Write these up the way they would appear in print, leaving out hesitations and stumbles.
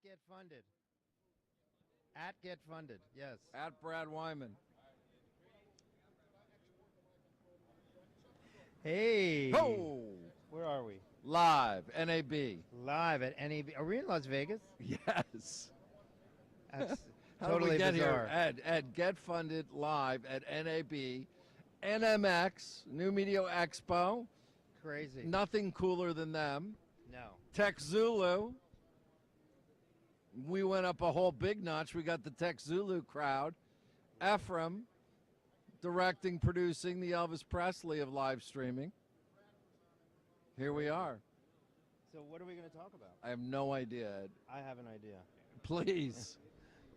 Get Funded. At Get Funded, yes. At Brad Wyman. Hey. Ho! Where are we? Live, NAB. Live at NAB. Are we in Las Vegas? Yes. That's How totally did we get bizarre. here? At Get Funded live at NAB, NMX New Media Expo. Crazy. Nothing cooler than them. No. TechZulu. We went up a whole big notch. We got the TechZulu crowd. Ephraim directing, producing the Elvis Presley of live streaming. Here we are. So what are we going to talk about? I have no idea, Ed. I have an idea. Please.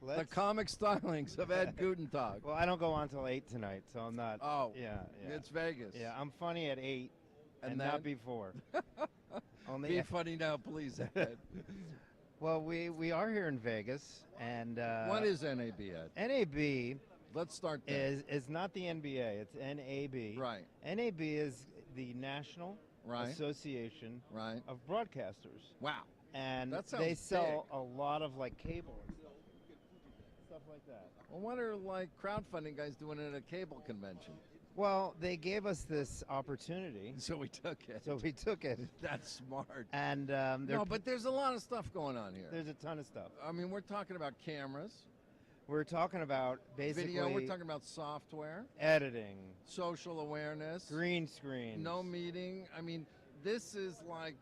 The comic stylings of Ed Gutentag. Well, I don't go on till 8 tonight, so I'm not. Oh, yeah. It's Vegas. Yeah, I'm funny at 8 and then? not before. Only Be funny now, please, Ed. Well, we are here in Vegas, and What is NAB, Ed? NAB Let's start there. is not the NBA. It's NAB. Right. NAB is the National Right. Association Right. of Broadcasters, Wow. and That sounds they sell big. a lot of like cable and stuff like that. Well, what are like crowdfunding guys doing at a cable convention? Well, they gave us this opportunity, So we took it. so we took it. That's smart. And No, but there's a lot of stuff going on here. there's a ton of stuff. I mean, we're talking about cameras, We're talking about basically video. We're talking about software, editing, social awareness, green screens. no meeting. I mean, this is like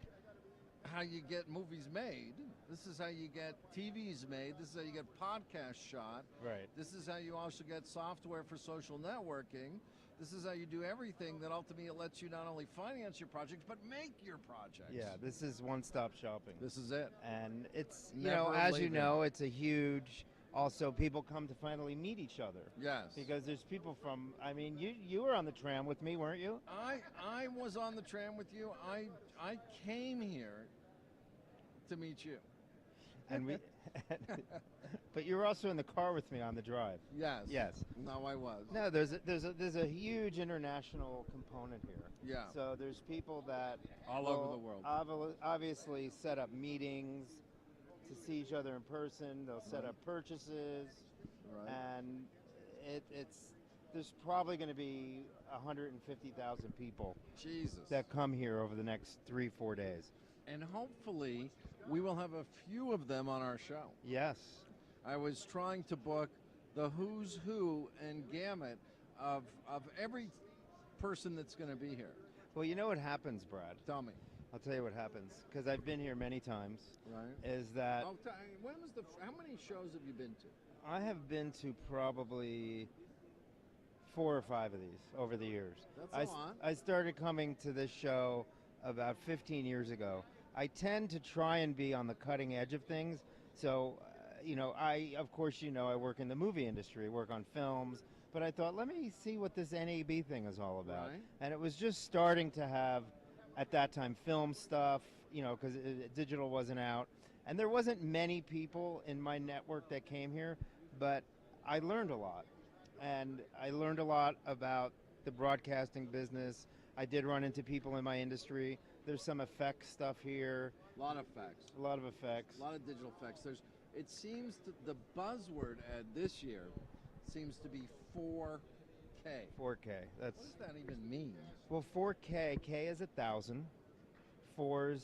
how you get movies made. This is how you get TVs made. This is how you get podcasts shot. Right. This is how you also get software for social networking. This is how you do everything that ultimately lets you not only finance your projects, but make your projects. Yeah, this is one-stop shopping. This is it. And it's, Never as you leaving. know, it's a huge, also people come to finally meet each other. Yes. Because there's people from, I mean, you were on the tram with me, weren't you? I was on the tram with you. I came here to meet you. And we, but you were also in the car with me on the drive. Yes. Yes. No, I was. No, there's a huge international component here. Yeah. So there's people that All over the world. Obviously set up meetings to see each other in person. They'll set up purchases, Right. and there's probably going to be 150,000 people Jesus. that come here over the next 3-4 days. And hopefully we will have a few of them on our show. Yes. I was trying to book the who's who and gamut of every person that's going to be here. Well, you know what happens, Brad? Tell me. I'll tell you what happens, because I've been here many times. Right. Is that How many shows have you been to? I have been to probably 4 or 5 of these over the years. That's a lot. I started coming to this show about 15 years ago. I tend to try and be on the cutting edge of things. So, of course, I work in the movie industry, work on films, but I thought, let me see what this NAB thing is all about. Right. And it was just starting to have, at that time, film stuff, because digital wasn't out. And there wasn't many people in my network that came here, but I learned a lot. And I learned a lot about the broadcasting business. I did run into people in my industry. There's some effects stuff here. A lot of effects. A lot of effects. A lot of digital effects. It seems the buzzword, Ed, this year seems to be 4K. 4K. What does that even mean? Well, 4K. K is 1,000. 4s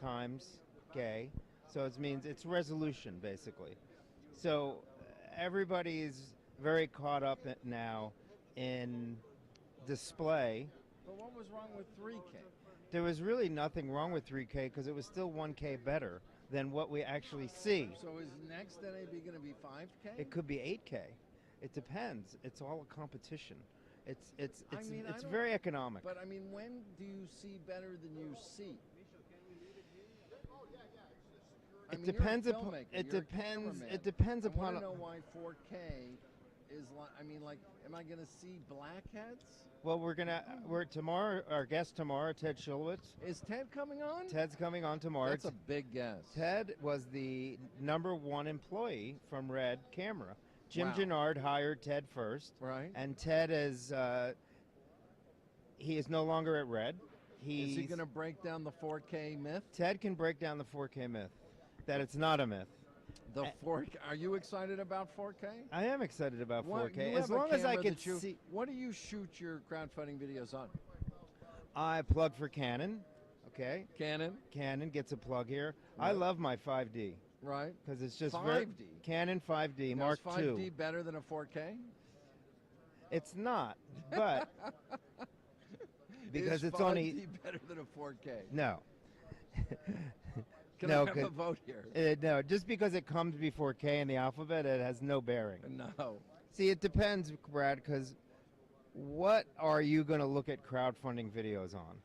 times K. So it means it's resolution, basically. So everybody's very caught up now in display. But what was wrong with 3K? There was really nothing wrong with 3K because it was still 1K better than what we actually see. So is next NAB going to be 5K? It could be 8K. It depends. It's all a competition. It's I don't- very economic. But I mean, when do you see better than you see? It depends upon. It depends I upon. want to know why 4K is like. I mean, like, am I going to see blackheads? Well, we're tomorrow. Our guest tomorrow, Ted Shulwitz. Is Ted coming on? Ted's coming on tomorrow. That's a big guess. Ted was the #1 employee from Red Camera. Jim Wow. Gennard hired Ted first. Right. And Ted is he is no longer at Red. Is he going to break down the 4K myth? Ted can break down the 4K myth. That it's not a myth. The 4K. Are you excited about 4K? I am excited about What, 4K. you As have a long as I camera can that you- see. What do you shoot your crowdfunding videos on? I plug for Canon. Okay. Canon, Canon gets a plug here. I Right. love my 5D right? because it's just 5D. Canon 5D Now, Mark is 5D II. better than a 4K? It's not, but because Is it's 5D only better than a 4K? no. Can No, I have a 'cause- vote here? No, just because it comes before K in the alphabet, it has no bearing. No. See, it depends, Brad, because what are you going to look at crowdfunding videos on?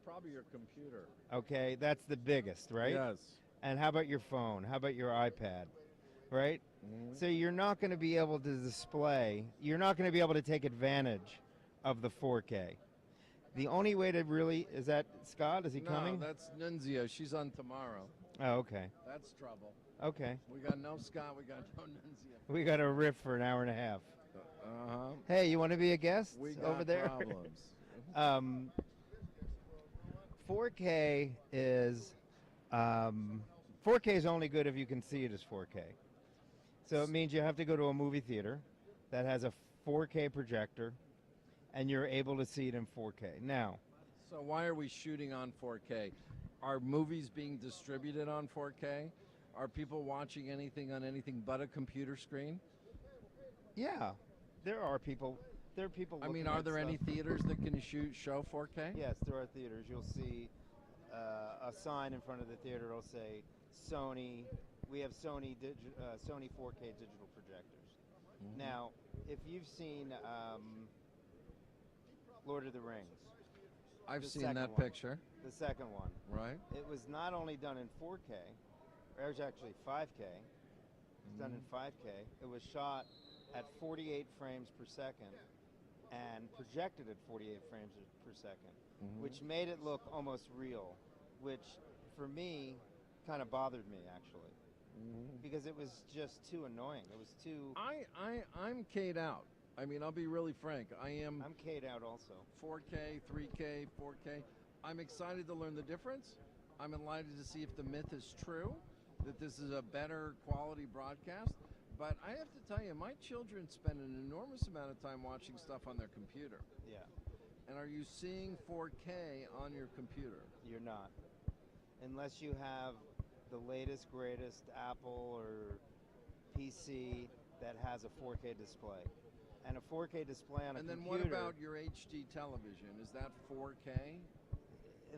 Probably your computer. Okay, that's the biggest, right? Yes. And how about your phone? How about your iPad? Right? Mhm. So you're not going to be able to display, you're not going to be able to take advantage of the 4K. The only way to really, is that Scott? Is he coming? No, that's Nunzio. She's on tomorrow. Oh, okay. That's trouble. Okay. We got no Scott. We got no Nunzio. We got a riff for an hour and a half. Uh-huh. Hey, you want to be a guest We got over there? problems. 4K is 4K is only good if you can see it as 4K. So it means you have to go to a movie theater that has a 4K projector, and you're able to see it in 4K. Now, So why are we shooting on 4K? Are movies being distributed on 4K? Are people watching anything on anything but a computer screen? yeah, there are people. There are people. I mean, looking are at there any stuff. theaters that can show 4K? Yes, there are theaters. You'll see a sign in front of the theater. It'll say Sony. We have Sony 4K digital projectors. Mhm. Now, if you've seen Lord of the Rings, I've the seen second that one. picture. the second one, Right. it was not only done in 4K, or it was actually 5K. It was done in 5K. It was shot at 48 frames per second and projected at 48 frames per second, Mhm. which made it look almost real, which for me kind of bothered me actually because it was just too annoying. It was too. I'm K'd out. I mean, I'll be really frank. I'm K'd out also. 4K, 3K, 4K. I'm excited to learn the difference. I'm enlightened to see if the myth is true, that this is a better quality broadcast. But I have to tell you, my children spend an enormous amount of time watching stuff on their computer. Yeah, And are you seeing 4K on your computer? you're not. Unless you have the latest, greatest Apple or PC that has a 4K display. And a 4K display on a And then computer, what about your HD television? Is that 4K?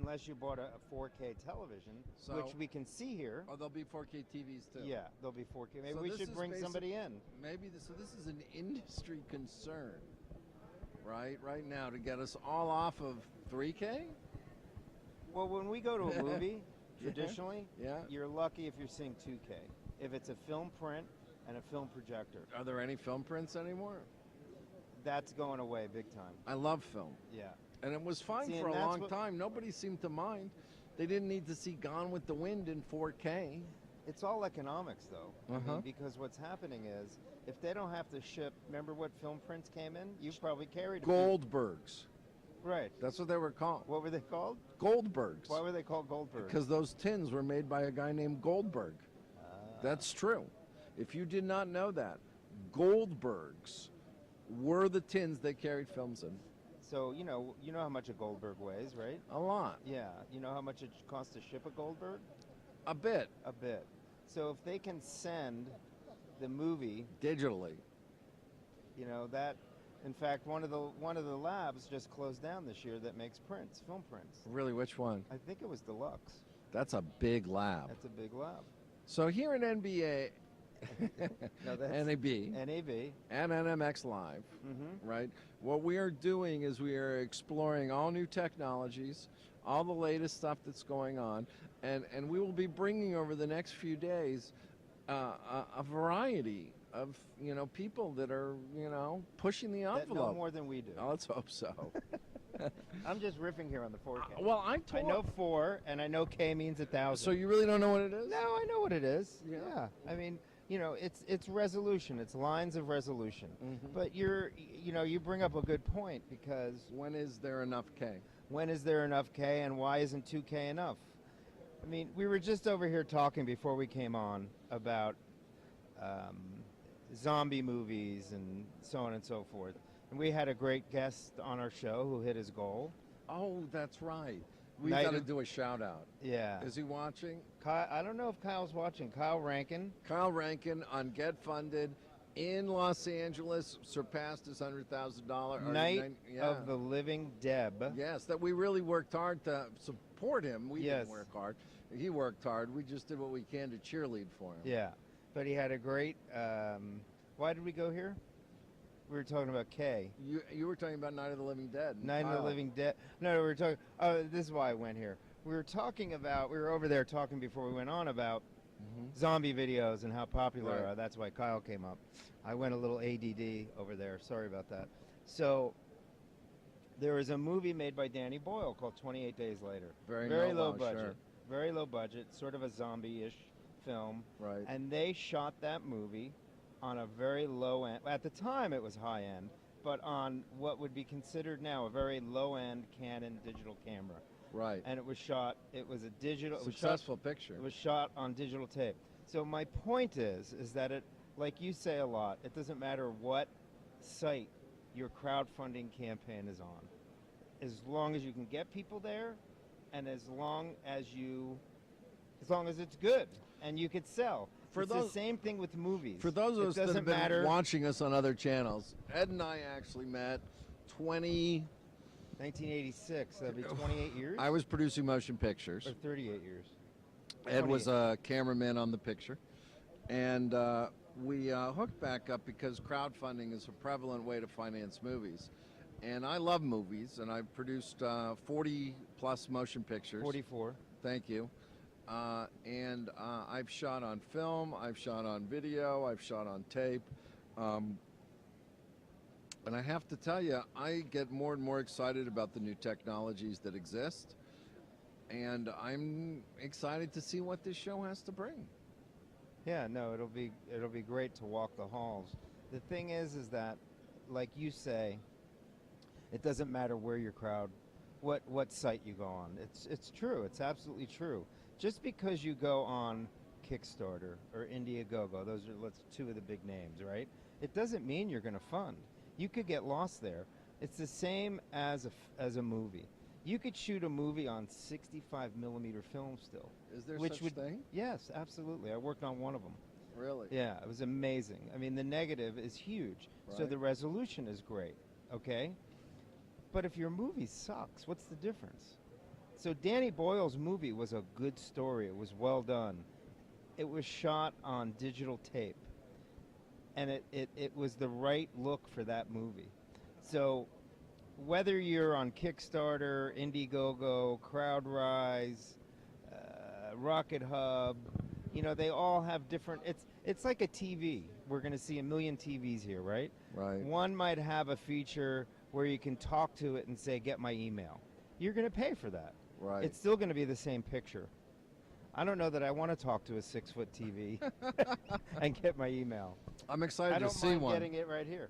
unless you bought a 4K television, So- which we can see here. Oh, there'll be 4K TVs too. Yeah, there'll be 4K. Maybe So we this should is bring basic- somebody in. Maybe this, so this is an industry concern, right now, to get us all off of 3K? Well, when we go to a movie, Yeah. traditionally, Yeah. you're lucky if you're seeing 2K. If it's a film print and a film projector, Are there any film prints anymore? that's going away big time. I love film. Yeah. And it was fine See, for a and that's long what- time. Nobody seemed to mind. They didn't need to see Gone with the Wind in 4K. It's all economics, though. I Uh-huh. mean, because what's happening is, if they don't have to ship, remember what film prints came in? You probably carried a few. Goldbergs. Right. That's what they were called. What were they called? Goldbergs. Why were they called Goldberg? Because those tins were made by a guy named Goldberg. That's true. If you did not know that, Goldbergs were the tins they carried films in. So you know how much a Goldberg weighs, right? A lot. Yeah. You know how much it costs to ship a Goldberg? A bit. A bit. So if they can send the movie, Digitally. you know that. In fact, one of the labs just closed down this year that makes prints, film prints. Really, which one? I think it was Deluxe. That's a big lab. That's a big lab. So here at NBA, No, that's NAB, NAB. and NMX Live, Mm-hmm. right? What we are doing is we are exploring all new technologies, all the latest stuff that's going on, and we will be bringing over the next few days a variety of people that are pushing the That envelope. know more than we do. Oh, let's hope so. I'm just riffing here on the 4K. Well, I I know 4, and I know K means 1,000. So you really don't know what it is? No, I know what it is. Yeah. Yeah. I mean, it's resolution. It's lines of resolution. Mhm. But you bring up a good point because When is there enough K? when is there enough K and why isn't 2K enough? I mean, we were just over here talking before we came on about um, zombie movies and so on and so forth. And we had a great guest on our show who hit his goal. Oh, that's right. We Night got to of- do a shout out. Yeah. Is he watching? I don't know if Kyle's watching. Kyle Rankin. Kyle Rankin on Get Funded in Los Angeles surpassed his $100,000. Night of the Living Deb. Yes, that we really worked hard to support him. We Yes. didn't work hard. He worked hard. We just did what we can to cheerlead for him. Yeah. But he had a great. Why did we go here? We were talking about Kay. You were talking about Night of the Living Dead. Night of the Kyle. Living Dead. No, we were talking. Oh, this is why I went here. We were talking about. We were over there talking before we went on about zombie videos and how popular Right. are. That's why Kyle came up. I went a little ADD over there. Sorry about that. So there was a movie made by Danny Boyle called 28 Days Later. Very low budget. sure. Very low budget. Sort of a zombie-ish film. Right. And they shot that movie on a very low end. At the time, it was high end, but on what would be considered now a very low end Canon digital camera. Right. And it was shot. It was a digital. Successful picture. It was shot on digital tape. So my point is that it, like you say a lot, it doesn't matter what site your crowdfunding campaign is on, as long as you can get people there, and as long as it's good and you could sell. It's the same thing with movies. For those of us that have been matter. watching us on other channels, Ed and I actually met 1986. That'd be 28 years. I was producing motion pictures. Or 38 years. Ed was a cameraman on the picture. And we hooked back up because crowdfunding is a prevalent way to finance movies. And I love movies, and I've produced 40-plus motion pictures. 44. Thank you. And I've shot on film, I've shot on video, I've shot on tape. And I have to tell you, I get more and more excited about the new technologies that exist. And I'm excited to see what this show has to bring. Yeah, no, it'll be great to walk the halls. The thing is that, like you say, it doesn't matter where your crowd, what site you go on. It's true. It's absolutely true. Just because you go on Kickstarter or Indiegogo, those are two of the big names, right? It doesn't mean you're going to fund. You could get lost there. It's the same as a movie. You could shoot a movie on 65 millimeter film still. Is there which such would, thing? Yes, absolutely. I worked on one of them. Really? Yeah, it was amazing. I mean, the negative is huge, so Right. the resolution is great, okay? But if your movie sucks, what's the difference? So Danny Boyle's movie was a good story. It was well done. It was shot on digital tape, and it was the right look for that movie. So whether you're on Kickstarter, Indiegogo, CrowdRise, Rocket Hub, you know, they all have different. It's like a TV. We're going to see a million TVs here, right? Right. One might have a feature where you can talk to it and say, "Get my email." You're going to pay for that. Right. It's still going to be the same picture. I don't know that I want to talk to a 6-foot TV and get my email. I'm excited I don't to see mind one. getting it right here.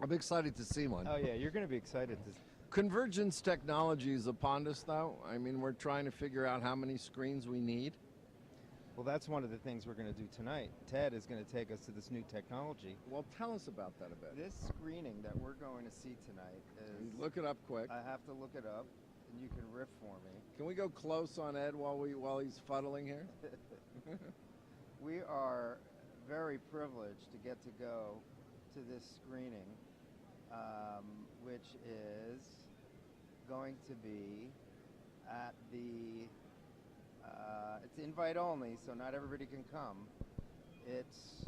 I'm excited to see one. Oh yeah, you're going to be excited to. Convergence technology is upon us, though. I mean, we're trying to figure out how many screens we need. Well, that's one of the things we're going to do tonight. Ted is going to take us to this new technology. Well, tell us about that a bit. This screening that we're going to see tonight is. Look it up quick. I have to look it up, and you can riff for me. Can we go close on Ed while he's fuddling here? We are very privileged to get to go to this screening, which is going to be at the. It's invite only, so not everybody can come. It's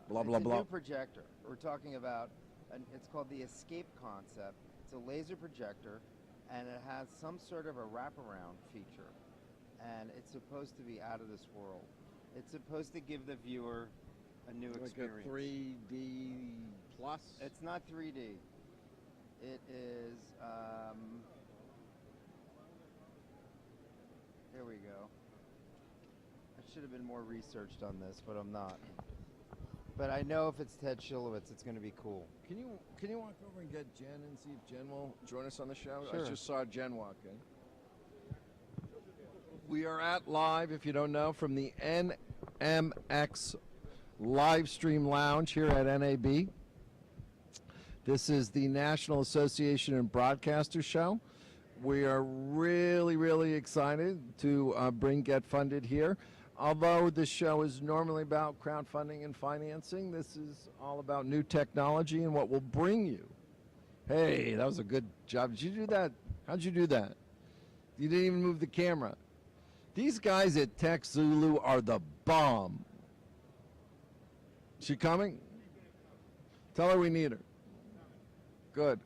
Blah, it's blah, a blah. new projector. We're talking about. It's called the Escape Concept. It's a laser projector, and it has some sort of a wraparound feature, and it's supposed to be out of this world. It's supposed to give the viewer a new experience. Like a 3D plus? It's not 3D. It is. Here we go. I should have been more researched on this, but I'm not. But I know if it's Ted Shilowitz, it's going to be cool. Can you walk over and get Jen and see if Jen will join us on the show? Sure. I just saw Jen walk in. We are at live, if you don't know, from the NMX live stream lounge here at NAB. This is the National Association and Broadcaster Show. We are really, really excited to bring Get Funded here. Although this show is normally about crowdfunding and financing, this is all about new technology and what will bring you. Hey, that was a good job. Did you do that? How'd you do that? You didn't even move the camera. These guys at TechZulu are the bomb. She coming? Tell her we need her. Good.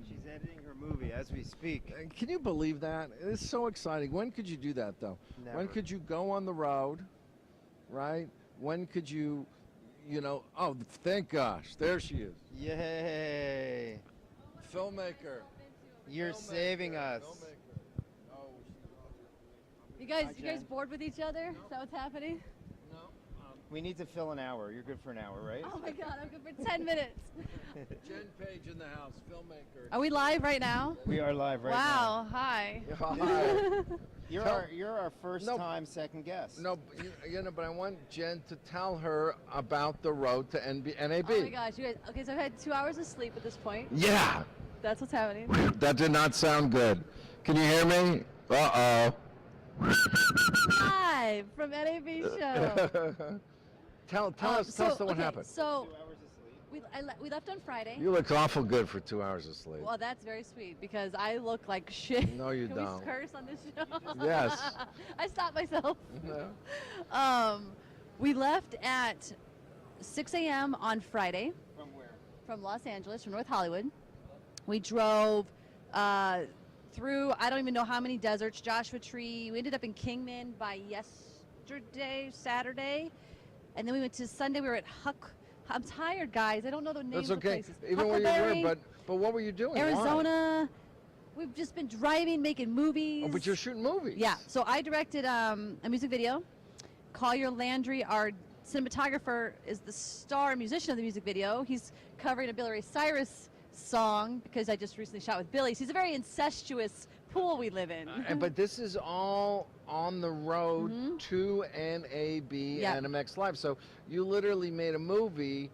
She's editing her movie as we speak. Can you believe that? It's so exciting. When could you do that, though? Never. When could you go on the road, right? When could you, oh, thank gosh, there she is. Yay! Filmmaker. You're saving us. You guys Hi, Jen. bored with each other? Is that what's happening? No. We need to fill an hour. You're good for an hour, right? Oh my God, I'm good for 10 minutes. Jen Page in the house, filmmaker. Are we live right now? We are live right Wow, hi. Hi. now. You're our first No. time second guest. No, but I want Jen to tell her about the road to NAB. Oh my gosh, you guys. Okay, so I've had 2 hours of sleep at this point. Yeah. That's what's happening. That did not sound good. Can you hear me? Uh-oh. Live from NAB show. tell us what happened. So 2 hours of sleep. we left on Friday. You look awful good for 2 hours of sleep. Well, that's very sweet because I look like shit. No, you Can don't. we curse on this show? Yes. I stopped myself. No. We left at 6 a.m. on Friday. From where? From Los Angeles, from North Hollywood. We drove through, I don't even know how many deserts, Joshua Tree. We ended up in Kingman by Saturday. And then we went to Sunday, we were at Huck. I'm tired, guys. I don't know the names That's of the okay. places. Even where you were, Huckleberry, but what were you doing? Why? Arizona. We've just been driving, making movies. Oh, but you're shooting movies. Yeah, so I directed a music video. Collier Landry, our cinematographer, is the star musician of the music video. He's covering a Billy Ray Cyrus song because I just recently shot with Billy. He's a very incestuous pool we live in. But this is all on the road to NAB Yep. NMX Live. So you literally made a movie.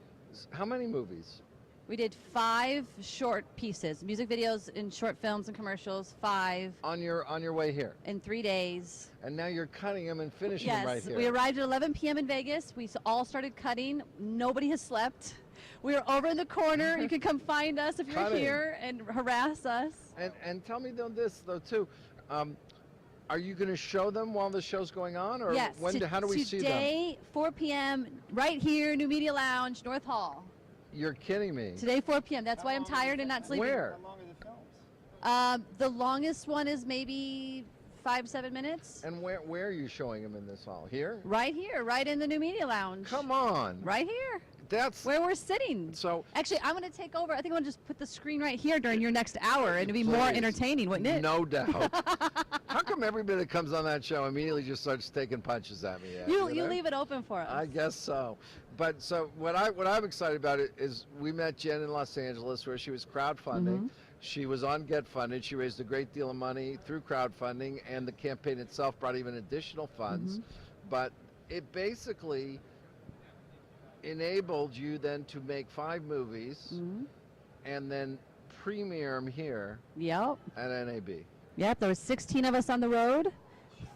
How many movies? We did 5 short pieces, music videos and short films and commercials, 5 On your way here. in 3 days. And now you're cutting them and finishing them right Yes, here. we arrived at 11 p.m. in Vegas. We all started cutting. Nobody has slept. We are over in the corner. You can come find us if you're Cutting. here and harass us. And tell me this though too. Are you going to show them while the show's going on, or Yes. how do we see them? Today, 4 p.m. right here, New Media Lounge, North Hall. You're kidding me. Today, 4 p.m. That's why I'm tired and not sleeping. Where? How long are the films? The longest one is maybe 5-7 minutes. And where are you showing them in this hall? Here? Right here, right in the New Media Lounge. Come on. Right here, That's where we're sitting. so. Actually, I'm going to take over. I think I'm going to just put the screen right here during your next hour, and it'd be more Please. entertaining, wouldn't it? No doubt. How come everybody that comes on that show immediately just starts taking punches at me? You know? leave it open for us. I guess so. But so what I'm excited about is we met Jen in Los Angeles where she was crowdfunding. She was on Get Funded. She raised a great deal of money through crowdfunding, and the campaign itself brought even additional funds. But it basically enabled you then to make 5 movies and then premiere them here Yep. at NAB. Yep. There was 16 of us on the road,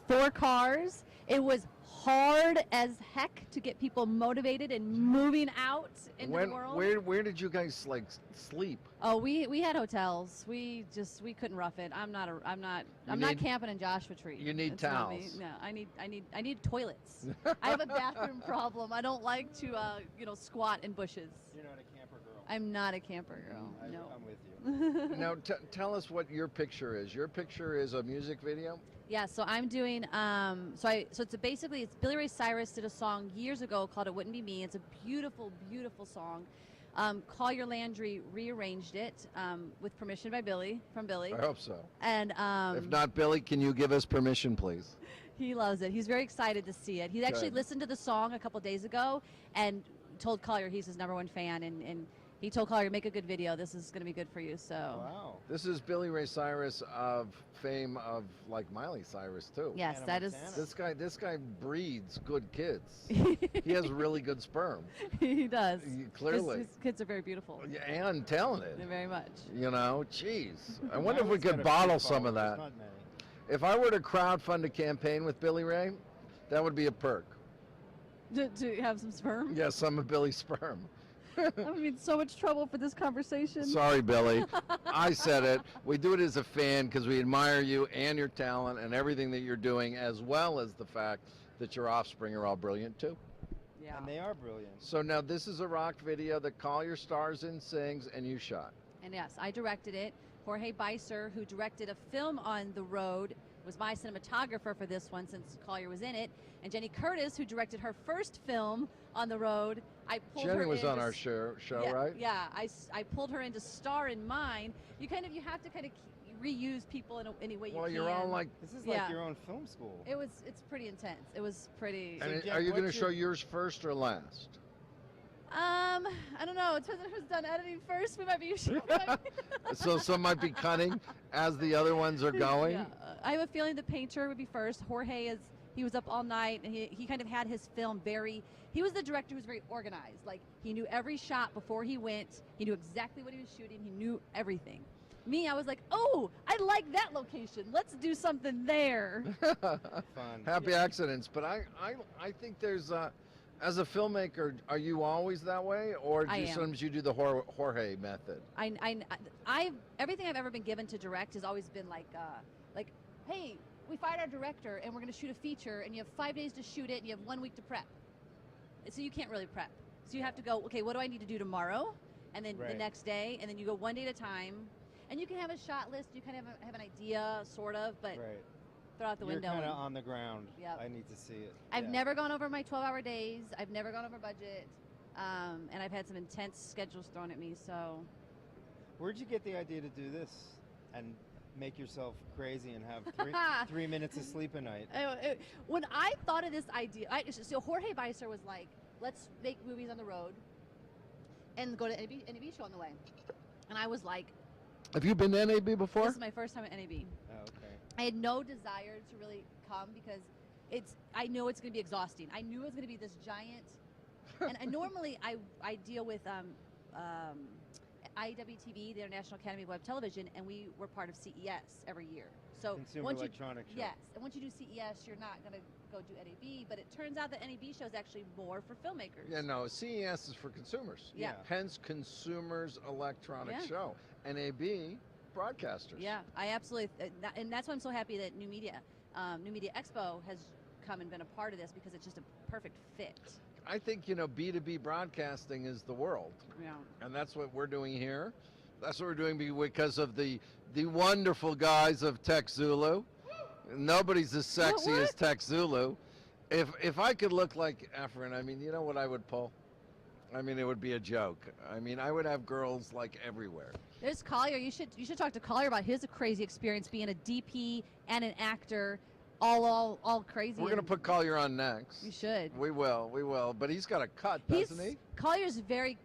4 cars. It was hard as heck to get people motivated and moving out into the world. Where did you guys sleep? Oh, we had hotels. We couldn't rough it. I'm not need- camping in Joshua Tree. You need That's not me. towels. No, I need toilets. I have a bathroom problem. I don't like to squat in bushes. You're not a camper girl. I'm not a camper girl. No. I'm with you. Now tell us what your picture is. Your picture is a music video? Yeah, so I'm doing it's Billy Ray Cyrus did a song years ago called It Wouldn't Be Me. It's a beautiful, beautiful song. Collier Landry rearranged it with permission by Billy. I hope so. And If not, Billy, can you give us permission, please? he loves it. He's very excited to see it. He actually Good. listened to the song a couple days ago and told Collier he's his #1 fan, and he told Collier, make a good video. This is going to be good for you. So Wow. This is Billy Ray Cyrus of fame of like Miley Cyrus too. yes, Hannah that is. Montana. This guy breeds good kids. He has really good sperm. He does. Clearly. His kids are very beautiful. Yeah, and talented. They're very much. You know, jeez. I wonder if we Miley's got could a bottle few some of followers, that. not many. If I were to crowdfund a campaign with Billy Ray, that would be a perk. To have some sperm. Yeah, some of Billy's sperm. I'm in so much trouble for this conversation. Sorry, Billy. I said it. We do it as a fan because we admire you and your talent and everything that you're doing, as well as the fact that your offspring are all brilliant too. Yeah. And they are brilliant. So now this is a rock video that Collier stars in, sings, and you shot. And yes, I directed it. Jorge Beiser, who directed a film on the road, was my cinematographer for this one since Collier was in it. And Jenny Curtis, who directed her first film on the road, I pulled her in. Jenny was on to our show, yeah, right? Yeah, I pulled her in to star in mine. You have to kind of reuse people in any way you Well, can. you're all like, This is Yeah. like your own film school. It's pretty intense. It was pretty. and Jen, are you going to what's show your- yours first or last? I don't know. It depends on who's done editing first. We might be. So some might be cutting as the other ones are going. Yeah, I have a feeling the painter would be first. Jorge he was up all night and he kind of had his film he was the director who was very organized. Like he knew every shot before he went. He knew exactly what he was shooting. He knew everything. Me, I was like, oh, I like that location. Let's do something there. Fun. Happy accidents. But I think there's, as a filmmaker, are you always that way? Or do I am. sometimes you do the Jorge method? Everything I've ever been given to direct has always been like, hey, we fired our director and we're going to shoot a feature and you have 5 days to shoot it and you have 1 week to prep. So you can't really prep. So you have to go, okay, what do I need to do tomorrow? And then the Right. next day, and then you go 1 day at a time. And you can have a shot list, you kind of have an idea, sort of, but Right. throw out the You're window. kind of and- on the ground. Yep. I need to see it. I've Yeah. never gone over my 12-hour days. I've never gone over budget. And I've had some intense schedules thrown at me, so. Where'd you get the idea to do this and make yourself crazy and have 3 minutes of sleep a night? When I thought of this idea, so Jorge Beiser was like, let's make movies on the road and go to NAB show on the way. And I was like, Have you been to NAB before? this is my first time at NAB. Oh, okay. I had no desire to really come because I know it's going to be exhausting. I knew it was going to be this giant, and normally I deal with IWTV, the International Academy of Web Television, and we were part of CES every year. So Consumer once Electronics Show. yes, and once you do CES, you're not going to go do NAB, but it turns out that NAB show is actually more for filmmakers. Yeah, no, CES is for consumers. Yeah. Hence, Consumers Electronic Yeah. Show. NAB, broadcasters. Yeah, I absolutely, and that's why I'm so happy that New Media Expo has come and been a part of this because it's just a perfect fit. I think, B2B broadcasting is the world. Yeah. And that's what we're doing here. That's what we're doing because of the wonderful guys of TechZulu. Nobody's as sexy as TechZulu. If I could look like Efren, I mean, you know what I would pull? I mean, it would be a joke. I mean, I would have girls like everywhere. There's Collier. You should talk to Collier about his crazy experience being a DP and an actor, all crazy. We're going to and put Collier on next. You should. We will. But he's got a cut, doesn't he? Collier's very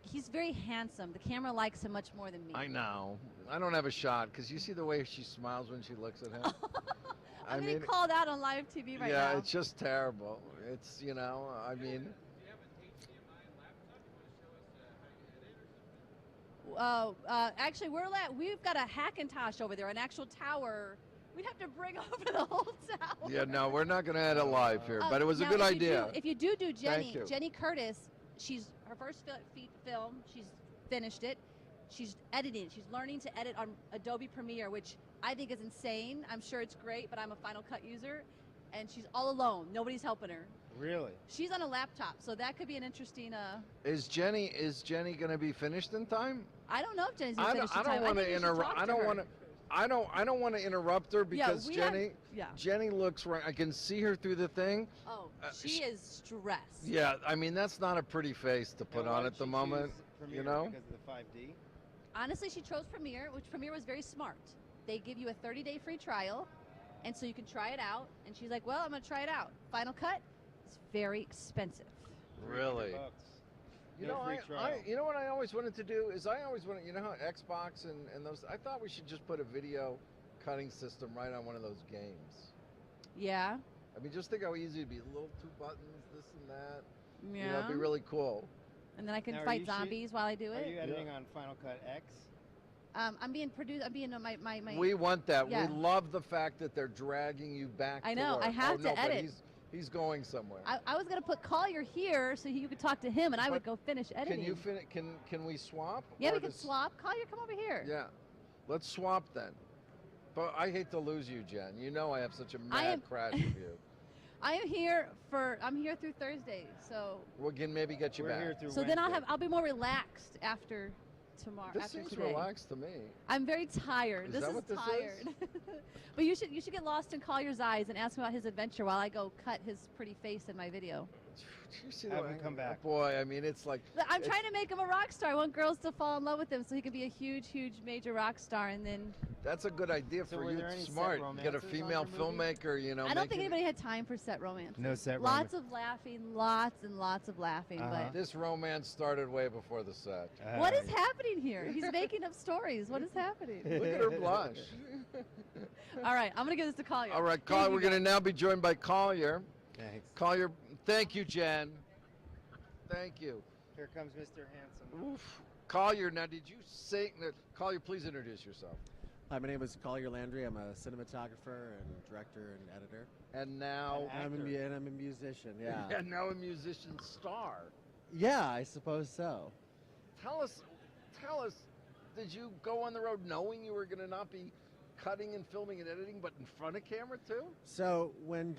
handsome. The camera likes him much more than me. I know. I don't have a shot because you see the way she smiles when she looks at him. I'm getting called out on live TV right now. Yeah, it's just terrible. It's, I mean. Actually, we've got a Hackintosh over there, an actual tower. We'd have to bring over the whole tower. Yeah, no, we're not going to edit live here, but it was a good idea. If you do Thank you. Jenny Curtis, she's her first film. She's finished it. She's editing. She's learning to edit on Adobe Premiere, which I think is insane. I'm sure it's great, but I'm a Final Cut user, and she's all alone. Nobody's helping her. Really? She's on a laptop, so that could be an interesting. Is Jenny going to be finished in time? I don't know if Jenny's gonna finish I in don't time. want think to you should interrupt. talk I to don't her. want to. I don't want to interrupt her because Yeah. Jenny looks right. I can see her through the thing. Oh, she is stressed. Yeah, I mean that's not a pretty face to put Now, why on did at the she moment. choose Premiere? Because of the 5D? Honestly, she chose Premiere, which Premiere was very smart. They give you a 30-day free trial, and so you can try it out. And she's like, well, I'm going to try it out. Final Cut is very expensive. Really? $300. You No know, free trial. you know what I always wanted to do is I always wanted, you know how Xbox and those, I thought we should just put a video cutting system right on one of those games. Yeah. I mean, just think how easy it'd be. Little 2 buttons, this and that. Yeah. You know, it'd be really cool. And then I can Now, are fight you zombies while I do Are it. you editing on Final Cut X? I'm being produced. I'm being my. We want that. Yeah. We love the fact that they're dragging you back. I to know, work. I have to But edit. he's going somewhere. I was gonna put Collier here so you could talk to him, and I would But go finish editing. Can you can we swap? Yeah, Or we can does- swap. Collier, come over here. Yeah, let's swap then. But I hate to lose you, Jen. You know I have such a mad crash of you. I'm here through Thursday, so. We can maybe get you We're back. here through So then Wednesday. I'll be more relaxed after tomorrow. This after seems today. relaxed to me. I'm very tired. Is this that is what this tired. But you should get lost in Collier's eyes and ask him about his adventure while I go cut his pretty face in my video. You see Have the him way- come back. Boy, I mean, it's like I'm trying to make him a rock star. I want girls to fall in love with him so he can be a huge, huge major rock star, and then. that's a good idea So for were you. there It's any set smart. Get a romances on female your movie? filmmaker. You know. I don't think making- anybody had time for set romance. No set Lots of laughing, lots and lots of laughing. Uh-huh. This romance started way before the set. But what is happening here? He's making up stories. What is happening? Look at her blush. All right, I'm gonna give this to Collier. All right, Thank Collier. you, We're going to guys. now be joined by Collier. Thanks. Collier, thank you, Jen. Thank you. Here comes Mr. Handsome. Oof. Collier, now did you sing? Collier, please introduce yourself. Hi, my name is Collier Landry. I'm a cinematographer and director and editor. And now, An actor. And I'm a musician, yeah. and now a musician star. Yeah, I suppose so. Tell us, did you go on the road knowing you were going to not be cutting and filming and editing, but in front of camera too? So when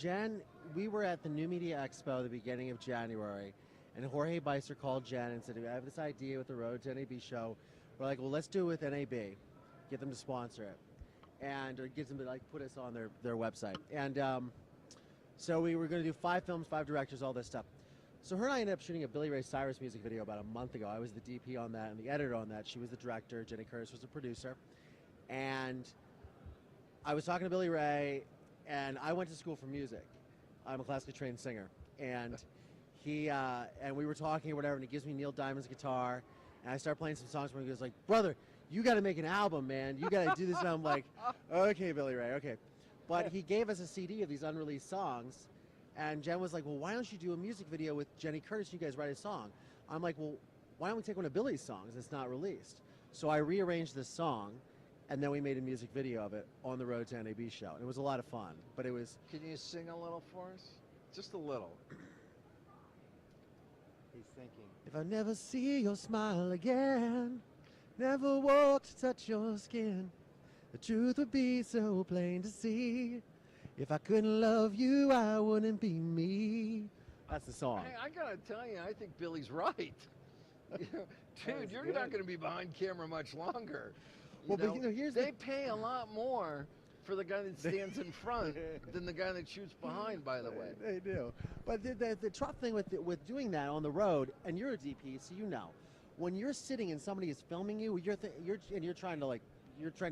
we were at the New Media Expo at the beginning of January, and Jorge Beiser called Jen and said, I have this idea with the Road to NAB show. We're like, well, let's do it with NAB. Get them to sponsor it. And or get them to put us on their website. And so we were going to do 5 films, 5 directors, all this stuff. So her and I ended up shooting a Billy Ray Cyrus music video about a month ago. I was the DP on that and the editor on that. She was the director. Jenny Curtis was the producer. And I was talking to Billy Ray, and I went to school for music. I'm a classically trained singer. And he and we were talking or whatever, and he gives me Neil Diamond's guitar, and I start playing some songs for him. He goes like, brother, you got to make an album, man. You got to do this. And I'm like, okay, Billy Ray, okay. But he gave us a CD of these unreleased songs, and Jen was like, well, why don't you do a music video with Jenny Curtis? You guys write a song. I'm like, well, why don't we take one of Billy's songs that's not released? So I rearranged this song, and then we made a music video of it on the Road to NAB show. It was a lot of fun, but it was... Can you sing a little for us? Just a little. He's thinking. If I never see your smile again, never walk to touch your skin, the truth would be so plain to see. If I couldn't love you, I wouldn't be me. That's the song. Hey, I gotta tell you, I think Billy's right. You know, dude, was you're good. not gonna be behind camera much longer. Well, but, here's they pay a lot more for the guy that stands in front than the guy that shoots behind. By the way, They do. But the tough thing with doing that on the road, and you're a DP, so you know, when you're sitting and somebody is filming you, you're trying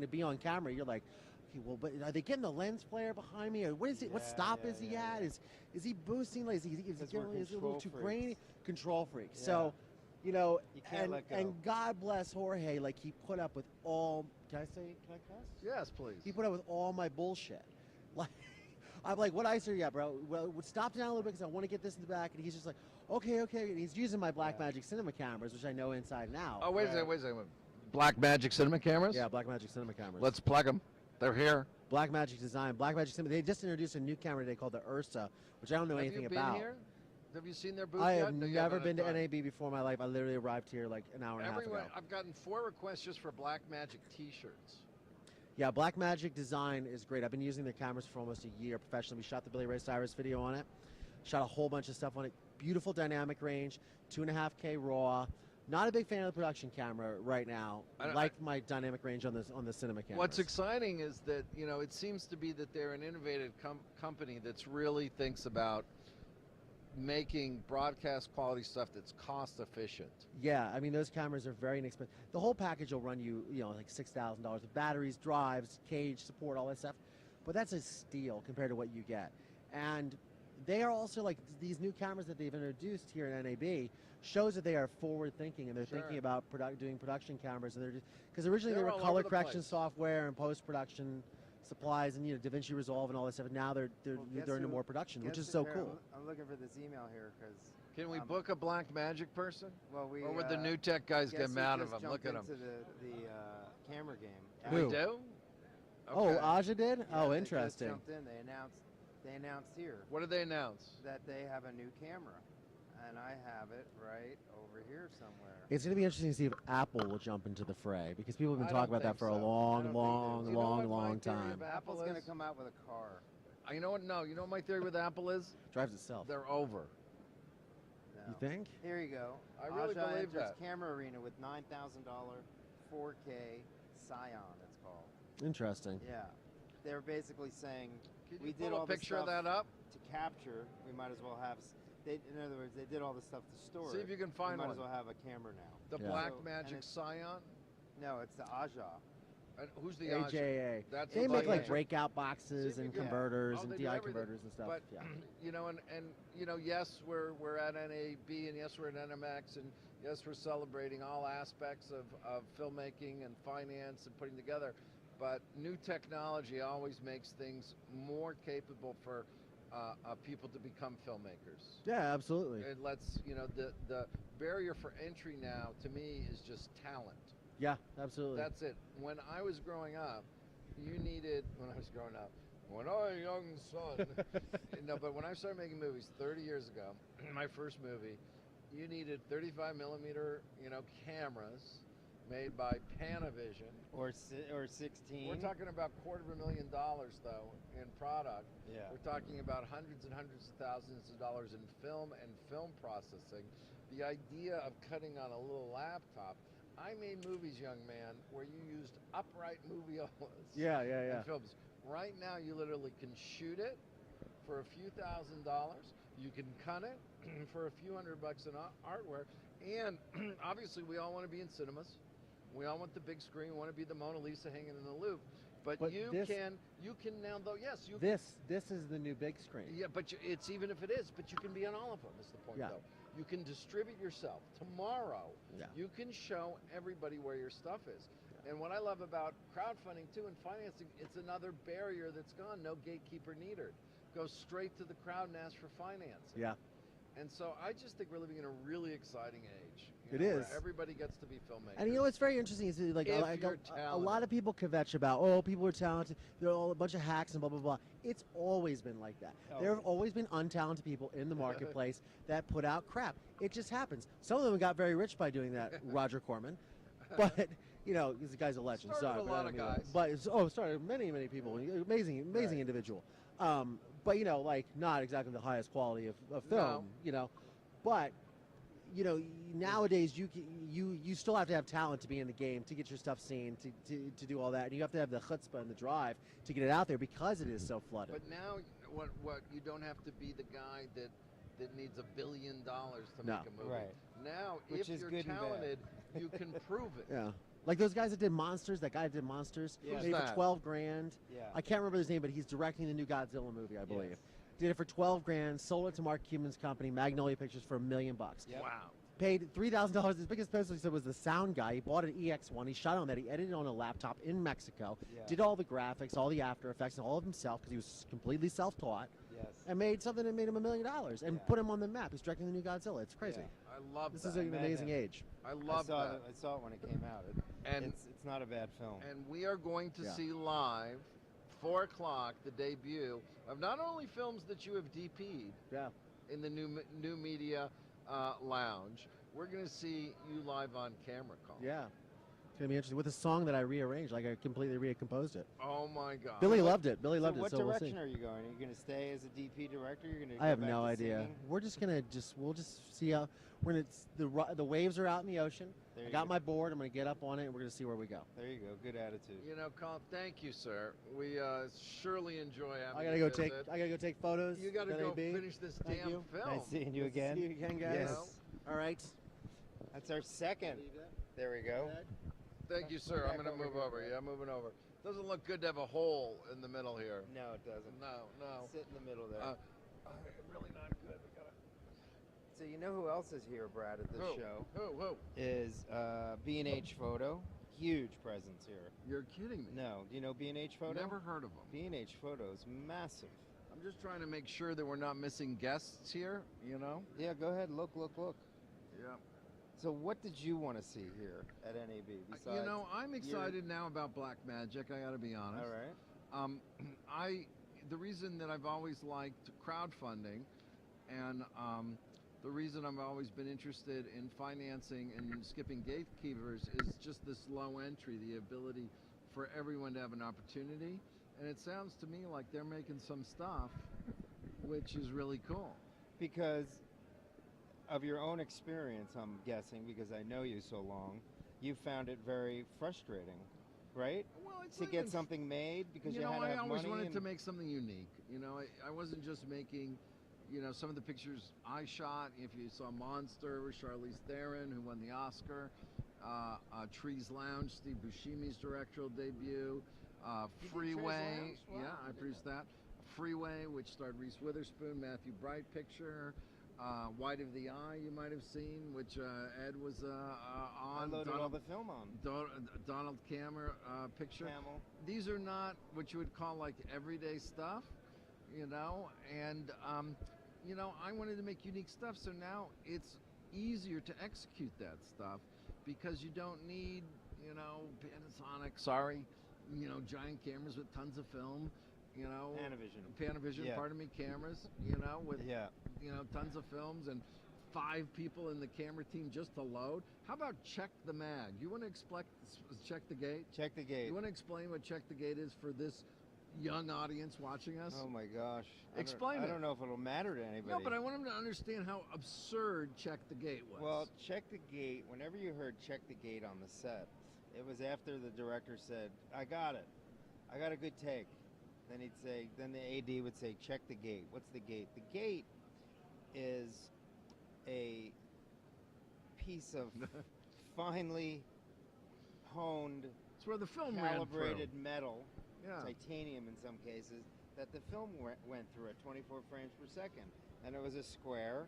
to be on camera. You're like, okay, well, but are they getting the lens flare behind me? Or what is it? What Yeah, stop yeah, is he yeah, at? yeah. Is he boosting? Like, is he Because we're a little control too freaks. grainy? Control freak. Yeah. So, you know, You can't let go. and God bless Jorge. Like, he put up with all. Can I cuss? yes, please. He put up with all my bullshit. Like, I'm like, what ice are you at, bro? Well, stop down a little bit because I want to get this in the back. And he's just like, okay. And he's using my Blackmagic Cinema cameras, which I know inside and out. Oh, wait a Right. second, wait a second. Black Magic Cinema cameras? Yeah, Blackmagic Cinema cameras. Let's plug them. They're here. Blackmagic Design. Blackmagic Cinema. They just introduced a new camera today called the Ursa, which I don't know Have anything you been about. here? Have you seen their booth I yet? have No, you never haven't been to had time. NAB before in my life. I literally arrived here like an hour and a half ago. I've gotten 4 requests just for Black Magic T-shirts. Yeah, Blackmagic Design is great. I've been using their cameras for almost a year professionally. We shot the Billy Ray Cyrus video on it. Shot a whole bunch of stuff on it. Beautiful dynamic range, 2.5K RAW. Not a big fan of the production camera right now. Like my dynamic range on the cinema cameras. What's exciting is that, you know, it seems to be that they're an innovative company that's really thinks about making broadcast quality stuff that's cost efficient. Yeah, I mean, those cameras are very inexpensive. The whole package will run you, like $6,000 with batteries, drives, cage, support, all that stuff. But that's a steal compared to what you get. And they are also like these new cameras that they've introduced here at NAB shows that they are forward thinking and they're Sure. thinking about doing production cameras, and they're just because originally They're they were all color over the correction place. software and post production supplies and DaVinci Resolve and all this stuff. And now they're Well, guess into who- more production, which guess is who- so here, cool. I'm looking for this email here because. Can we book a black magic person? Well, we. Or would the new tech guys guess get who mad at just him? Look at jumped him. into the camera game. Who? We do? Oh, Okay. Aja did? Yeah, Oh, they just interesting. jumped in. They announced here What did they announce? that they have a new camera, and I have it right over here somewhere. It's going to be interesting to see if Apple will jump into the fray because people have been I talking don't about that think for a so. I don't long, think long, they- You know long, what my long theory time. about Apple's Apple going to is? come out with a car. You know what? No, you know what my theory with Apple is? Drives itself. They're over. No. You think? Here you go. I really Aja believe enters that. Camera Arena with $9,000 4K Scion. It's called. Interesting. Yeah, they're basically saying Can you we did pull all a the picture of stuff that up? to capture. We might as well have. They, in other words, they did all the stuff to store. See it. if you can find we might one. as well have a camera now. The Yeah. Black So- and Magic it's- Scion? No, it's the Aja. And who's the Aja? AJA. That's They the make Black like Magic. breakout boxes See if you and can- converters Oh, and they do DI everything. converters and stuff. But yeah. you know, and you know, yes, we're at NAB, and yes, we're at NMX, and yes, we're celebrating all aspects of filmmaking and finance and putting together. But new technology always makes things more capable for people to become filmmakers. Yeah, absolutely. It lets the barrier for entry now to me is just talent. Yeah, absolutely. That's it. When I was growing up, when I was growing up, when I was a young son, no, but when I started making movies 30 years ago, my first movie, you needed 35 millimeter, cameras made by Panavision. Or 16. We're talking about $250,000 though in product. Yeah. We're talking about hundreds and hundreds of thousands of dollars in film and film processing. The idea of cutting on a little laptop. I made movies, young man, where you used upright moviolas. Yeah. And films. Right now, you literally can shoot it for a few $1,000s. You can cut it for a few $100 in artwork. And obviously, we all want to be in cinemas. We all want the big screen. We want to be the Mona Lisa hanging in the Louvre. But you can now, though, yes, you can. This is the new big screen. Yeah, but it's even if it is, but you can be on all of them, is the point, Yeah. though. You can distribute yourself. Tomorrow, Yeah. you can show everybody where your stuff is. And what I love about crowdfunding, too, and financing, it's another barrier that's gone. No gatekeeper needed. Go straight to the crowd and ask for financing. Yeah. And so I just think we're living in a really exciting age. It where is. everybody gets to be filmmakers. And what's very interesting is like If a you're lot of people kvetch about people are talented, they're all a bunch of hacks and blah blah blah. It's always been like that. There have always been untalented people in the marketplace that put out crap. It just happens. Some of them got very rich by doing that. Roger Corman, but this guy's a legend. Started Sorry, with a but I lot don't of mean guys. But started many people. Amazing Right. individual. But like not exactly the highest quality of film. But nowadays you still have to have talent to be in the game, to get your stuff seen, to do all that, and you have to have the chutzpah and the drive to get it out there because it is so flooded. But now, what you don't have to be the guy that needs $1 billion to No. make a movie. Right. Now, Which if is you're good and bad. talented, you can prove it. Yeah, like those guys that did Monsters. That guy that did Monsters. Yeah. Made it Who's for $12,000. Yeah. I can't remember his name, but he's directing the new Godzilla movie, I believe. Yes. Did it for $12,000. Sold it to Mark Cuban's company, Magnolia Pictures, for $1 million. Yep. Wow. Paid $3,000. His biggest pencil, he said, was the sound guy. He bought an EX1. He shot on that. He edited on a laptop in Mexico. Yeah. Did all the graphics, all the After Effects, and all of himself because he was completely self-taught. Yes. And made something that made him $1 million and Yeah. put him on the map. He's directing the new Godzilla. It's crazy. Yeah. I love This that. is an met amazing him. age. I love I saw that. It, I saw it when it came out. And- it's not a bad film. And we are going to Yeah. see live, 4 o'clock, the debut of not only films that you have DP'd Yeah. in the new media lounge, we're going to see you live on camera, Colin. Yeah. It's going to be interesting. With a song that I rearranged, like I completely recomposed it. Oh, my God. Billy loved it. Billy So loved what it, so we'll direction see. are you going? Are you going to stay as a DP director? You're going to? I have no idea. We're just going to we'll just see how, we're going to, the waves are out in the ocean. There I you got go. my board. I'm going to get up on it, and we're going to see where we go. There you go. Good attitude. Colin, thank you, sir. We surely enjoy having I gotta you go take. visit. I gotta go take photos. You got to with go NAB. finish this Thank damn you. film. Nice seeing you Nice to again. See you again, guys. Yes. All right. That's our second. There we go. Thank you, sir. I'm Back going to over move here, over. Brad. Yeah, moving over. Doesn't look good to have a hole in the middle here. No, it doesn't. No. Sit in the middle there. really not good. We gotta... So you know who else is here, Brad, at this show? Who? Is B&H Photo. Huge presence here. You're kidding me. No. Do you know B&H Photo? Never heard of them. B&H Photo is massive. I'm just trying to make sure that we're not missing guests here, you know? Yeah, go ahead. Look. Yeah. So what did you want to see here at NAB? Besides You know, I'm excited now about Black Magic, I gotta be honest. All right. The reason that I've always liked crowdfunding and the reason I've always been interested in financing and skipping gatekeepers is just this low entry, the ability for everyone to have an opportunity. And it sounds to me like they're making some stuff which is really cool. Because of your own experience, I'm guessing, because I know you so long, you found it very frustrating, right? Well, it's to not get even something made because you you know, had to I have always money wanted and to make something unique. You know, I wasn't just making, you know, some of the pictures I shot. If you saw Monster with Charlize Theron, who won the Oscar, Trees Lounge, Steve Buscemi's directorial debut, did Freeway, Trees Lounge? Wow, yeah, I I didn't produced that. Freeway, which starred Reese Witherspoon, Matthew Bright picture. White of the Eye, you might have seen, which Ed was I on. loaded all the film on. Donald Cameron picture. Camel. These are not what you would call like everyday stuff, you know, and you know, I wanted to make unique stuff, so now it's easier to execute that stuff because you don't need, you know, Panasonic, you know, giant cameras with tons of film, you know, Panavision, Yeah. pardon me, cameras, you know, with Yeah. you know, tons of films and 5 people in the camera team just to load. How about Check the Mag? You want to Check the Gate? Check the Gate. You want to explain what Check the Gate is for this young audience watching us? Oh my gosh. Explain I it. don't know if it'll matter to anybody. No, but I want them to understand how absurd Check the Gate was. Well, Check the Gate, whenever you heard Check the Gate on the set, it was after the director said, I got it. I got a good take. Then the AD would say, check the gate. What's the gate? The gate is a piece of finely honed, it's where the film calibrated ran metal, through. Yeah. titanium in some cases, that the film went through at 24 frames per second. And it was a square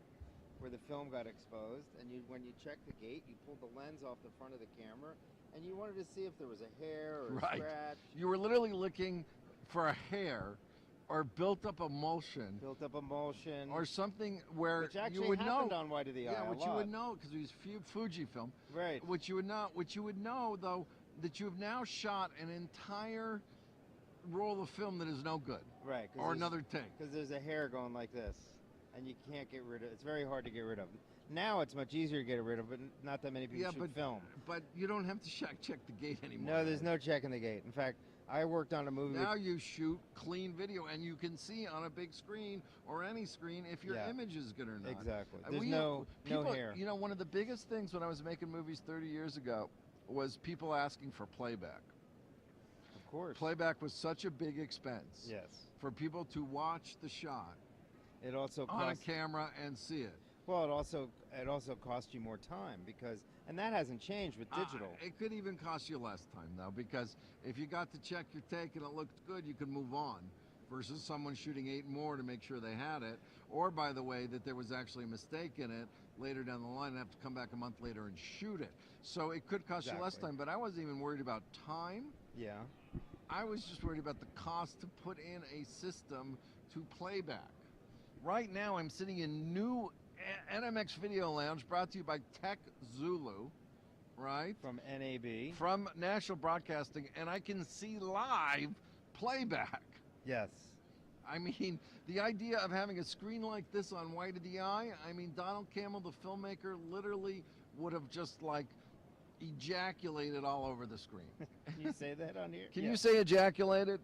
where the film got exposed, and when you checked the gate, you pulled the lens off the front of the camera, and you wanted to see if there was a hair or a scratch. You were literally looking for a hair or built up emulsion or something where which actually you would happened know on White of the Eye. yeah, which you would know because it was Fujifilm. Right. What you would know though, that you have now shot an entire roll of film that is no good. Right. Or another take. Because there's a hair going like this, and you can't get rid of it. It's very hard to get rid of. Now it's much easier to get rid of, but not that many people should film. But you don't have to check the gate anymore. No, there's no checking the gate. In fact, I worked on a movie. Now you shoot clean video, and you can see on a big screen or any screen if your image is good or not. Exactly. There's no hair. You know, one of the biggest things when I was making movies 30 years ago was people asking for playback. Of course. Playback was such a big expense. Yes. For people to watch the shot It also on a costs, camera and see it. well, it also costs you more time and that hasn't changed with digital. It could even cost you less time though, because if you got to check your take and it looked good, you could move on. Versus someone shooting 8 more to make sure they had it, or by the way, that there was actually a mistake in it later down the line and have to come back a month later and shoot it. So it could cost you less time, but I wasn't even worried about time. Yeah. I was just worried about the cost to put in a system to playback. Right now, I'm sitting in new NMX Video Lounge, brought to you by TechZulu, right? From NAB. From National Broadcasting, and I can see live playback. Yes. I mean, the idea of having a screen like this on White of the Eye, I mean, Donald Cammell, the filmmaker, literally would have just like ejaculated all over the screen. Can you say that on here? Can you say ejaculated?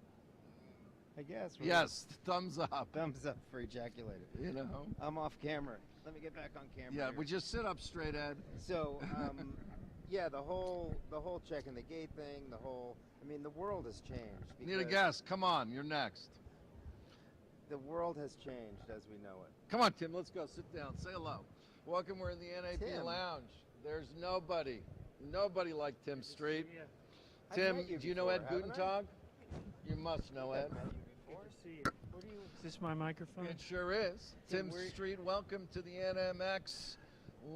I guess. Yes, thumbs up. Thumbs up for ejaculated. You know? I'm off camera. Let me get back on camera. Yeah, here. we just sit up straight, Ed. So, yeah, the whole checking the gate thing, the world has changed. Need a guest. Come on, you're next. The world has changed as we know it. Come on, Tim, let's go. Sit down. Say hello. Welcome. We're in the NAB Tim. Lounge. There's nobody like Tim Street. I've Tim, met you do you know before, Ed haven't I? Gutentag? You must know Ed. I've met you before. See you. Is this my microphone? It sure is. Tim, Tim Street, welcome to the NMX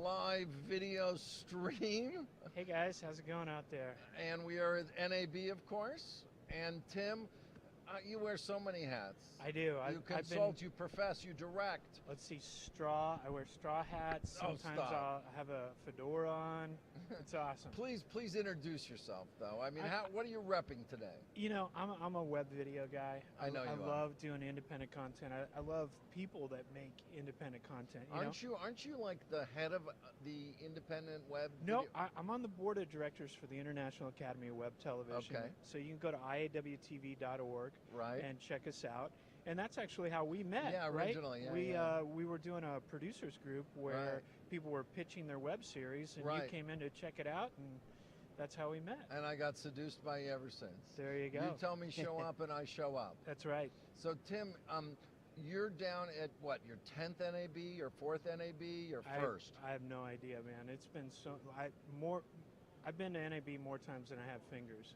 live video stream. Hey guys, how's it going out there? And we are at NAB, of course. And Tim, you wear so many hats. I do. You consult, you profess, you direct. Let's see, straw. I wear straw hats. Oh, Sometimes stop. I'll have a fedora on. It's awesome. Please introduce yourself, though. I mean, I- what are you repping today? You know, I'm a web video guy. I know you I are. love doing independent content. I love people that make independent content. You know? Aren't you like the head of the independent web? No, video- I'm on the board of directors for the International Academy of Web Television. Okay. So you can go to iawtv.org Right. and check us out. And that's actually how we met. Yeah, right? originally, yeah, We were doing a producers group where Right. people were pitching their web series, and Right. you came in to check it out, and that's how we met. And I got seduced by you ever since. There you go. You tell me show up, and I show up. That's right. So Tim, you're down at what? Your 10th NAB, your 4th NAB, your first? I have no idea, man. It's been I've been to NAB more times than I have fingers.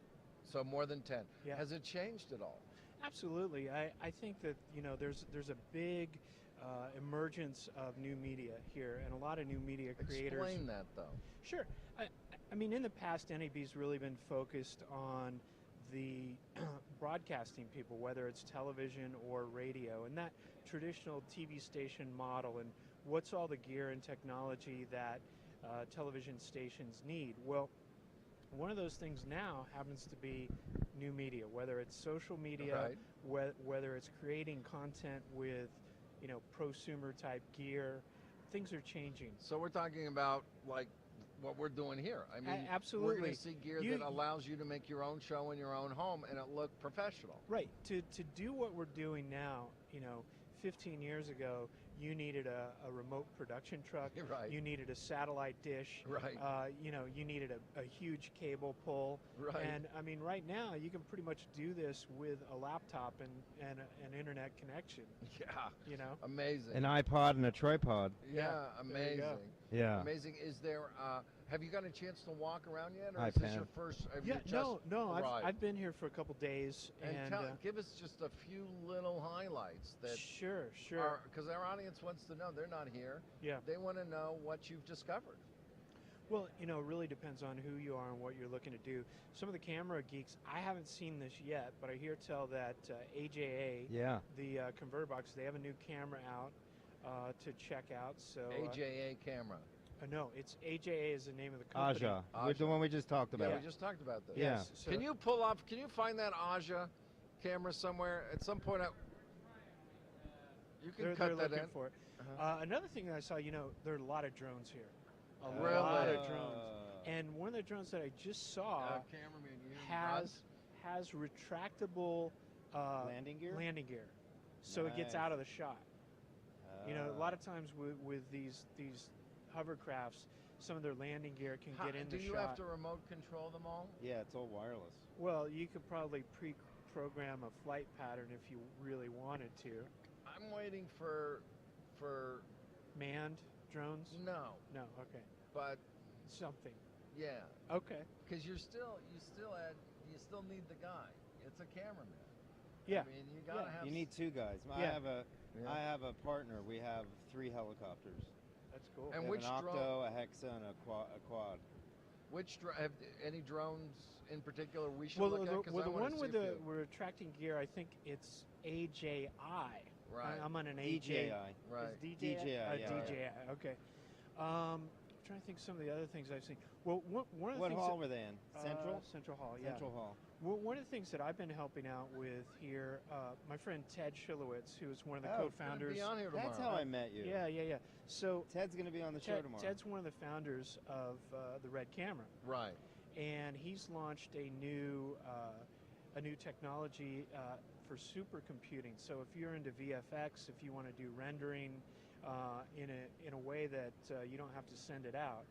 So more than 10. Yeah. Has it changed at all? Absolutely. I think that, you know, there's a big emergence of new media here, and a lot of new media creators. Explain that though. Sure. I mean, in the past, NAB's really been focused on the broadcasting people, whether it's television or radio, and that traditional TV station model, and what's all the gear and technology that television stations need. Well, one of those things now happens to be new media, whether it's social media, Right. whether it's creating content with, you know, prosumer type gear. Things are changing. So we're talking about like what we're doing here. I mean, absolutely. We're going to see gear that allows you to make your own show in your own home and it look professional. Right. To do what we're doing now, you know, 15 years ago, you needed a remote production truck. Right. You needed a satellite dish. Right. You know, you needed a huge cable pull. Right. And I mean, right now, you can pretty much do this with a laptop and an internet connection. Yeah. You know. Amazing. An iPod and a tripod. Yeah, there you go. amazing. Yeah. Amazing. Is there, have you got a chance to walk around yet? Or I is this can. your first? Have Yeah. you just No. arrived? I've been here for a couple days. And And give us just a few little highlights that sure. because our audience wants to know. They're not here. Yeah. They want to know what you've discovered. Well, you know, it really depends on who you are and what you're looking to do. Some of the camera geeks, I haven't seen this yet, but I hear tell that AJA, Yeah. the converter box, they have a new camera out to check out. So AJA camera. no, it's AJA is the name of the company. Aja, Aja. the one we just talked about. Yeah, we just talked about this. Yeah. Yes, so Can you pull up? Can you find that Aja camera somewhere? At some point, you can they're cut that looking in. for it. Uh-huh. Another thing that I saw, you know, there are a lot of drones here. A Really? lot of drones. And one of the drones that I just saw Cameraman, you has retractable Landing gear? landing gear, so it gets Nice. out of the shot. You know, a lot of times with these hovercrafts, some of their landing gear can get in do the you shot. have to remote control them all? Yeah, it's all wireless. Well, you could probably pre-program a flight pattern if you really wanted to. I'm waiting for Manned drones? no, Okay. but Something. yeah, Okay. because you still need the guy. It's a cameraman. Yeah. I mean, you gotta Yeah. have. You need two guys. I Yeah. have a Yeah. I have a partner. We have 3 helicopters. That's cool. And We have which an drone- Octo, a Hexa, and a quad. have any drones in particular we should well, look at? 'Cause the I wanna one see with a the few. retracting gear, I think it's AJI. Right. I'm on an DJI. Right. Is DJI? DJI, yeah. DJI. Okay. I'm trying to think some of the other things I've seen. Well, one of the What things hall that- were they in? Central? Central Hall. Yeah. Central Hall. Well, one of the things that I've been helping out with here, my friend Ted Shilowitz, who is one of the Oh, co-founders. Be on here tomorrow. That's how I met you. Yeah. So Ted's going to be on the show tomorrow. Ted's one of the founders of the Red Camera, Right. and he's launched a new technology for supercomputing. So if you're into VFX, if you want to do rendering in a way that you don't have to send it out,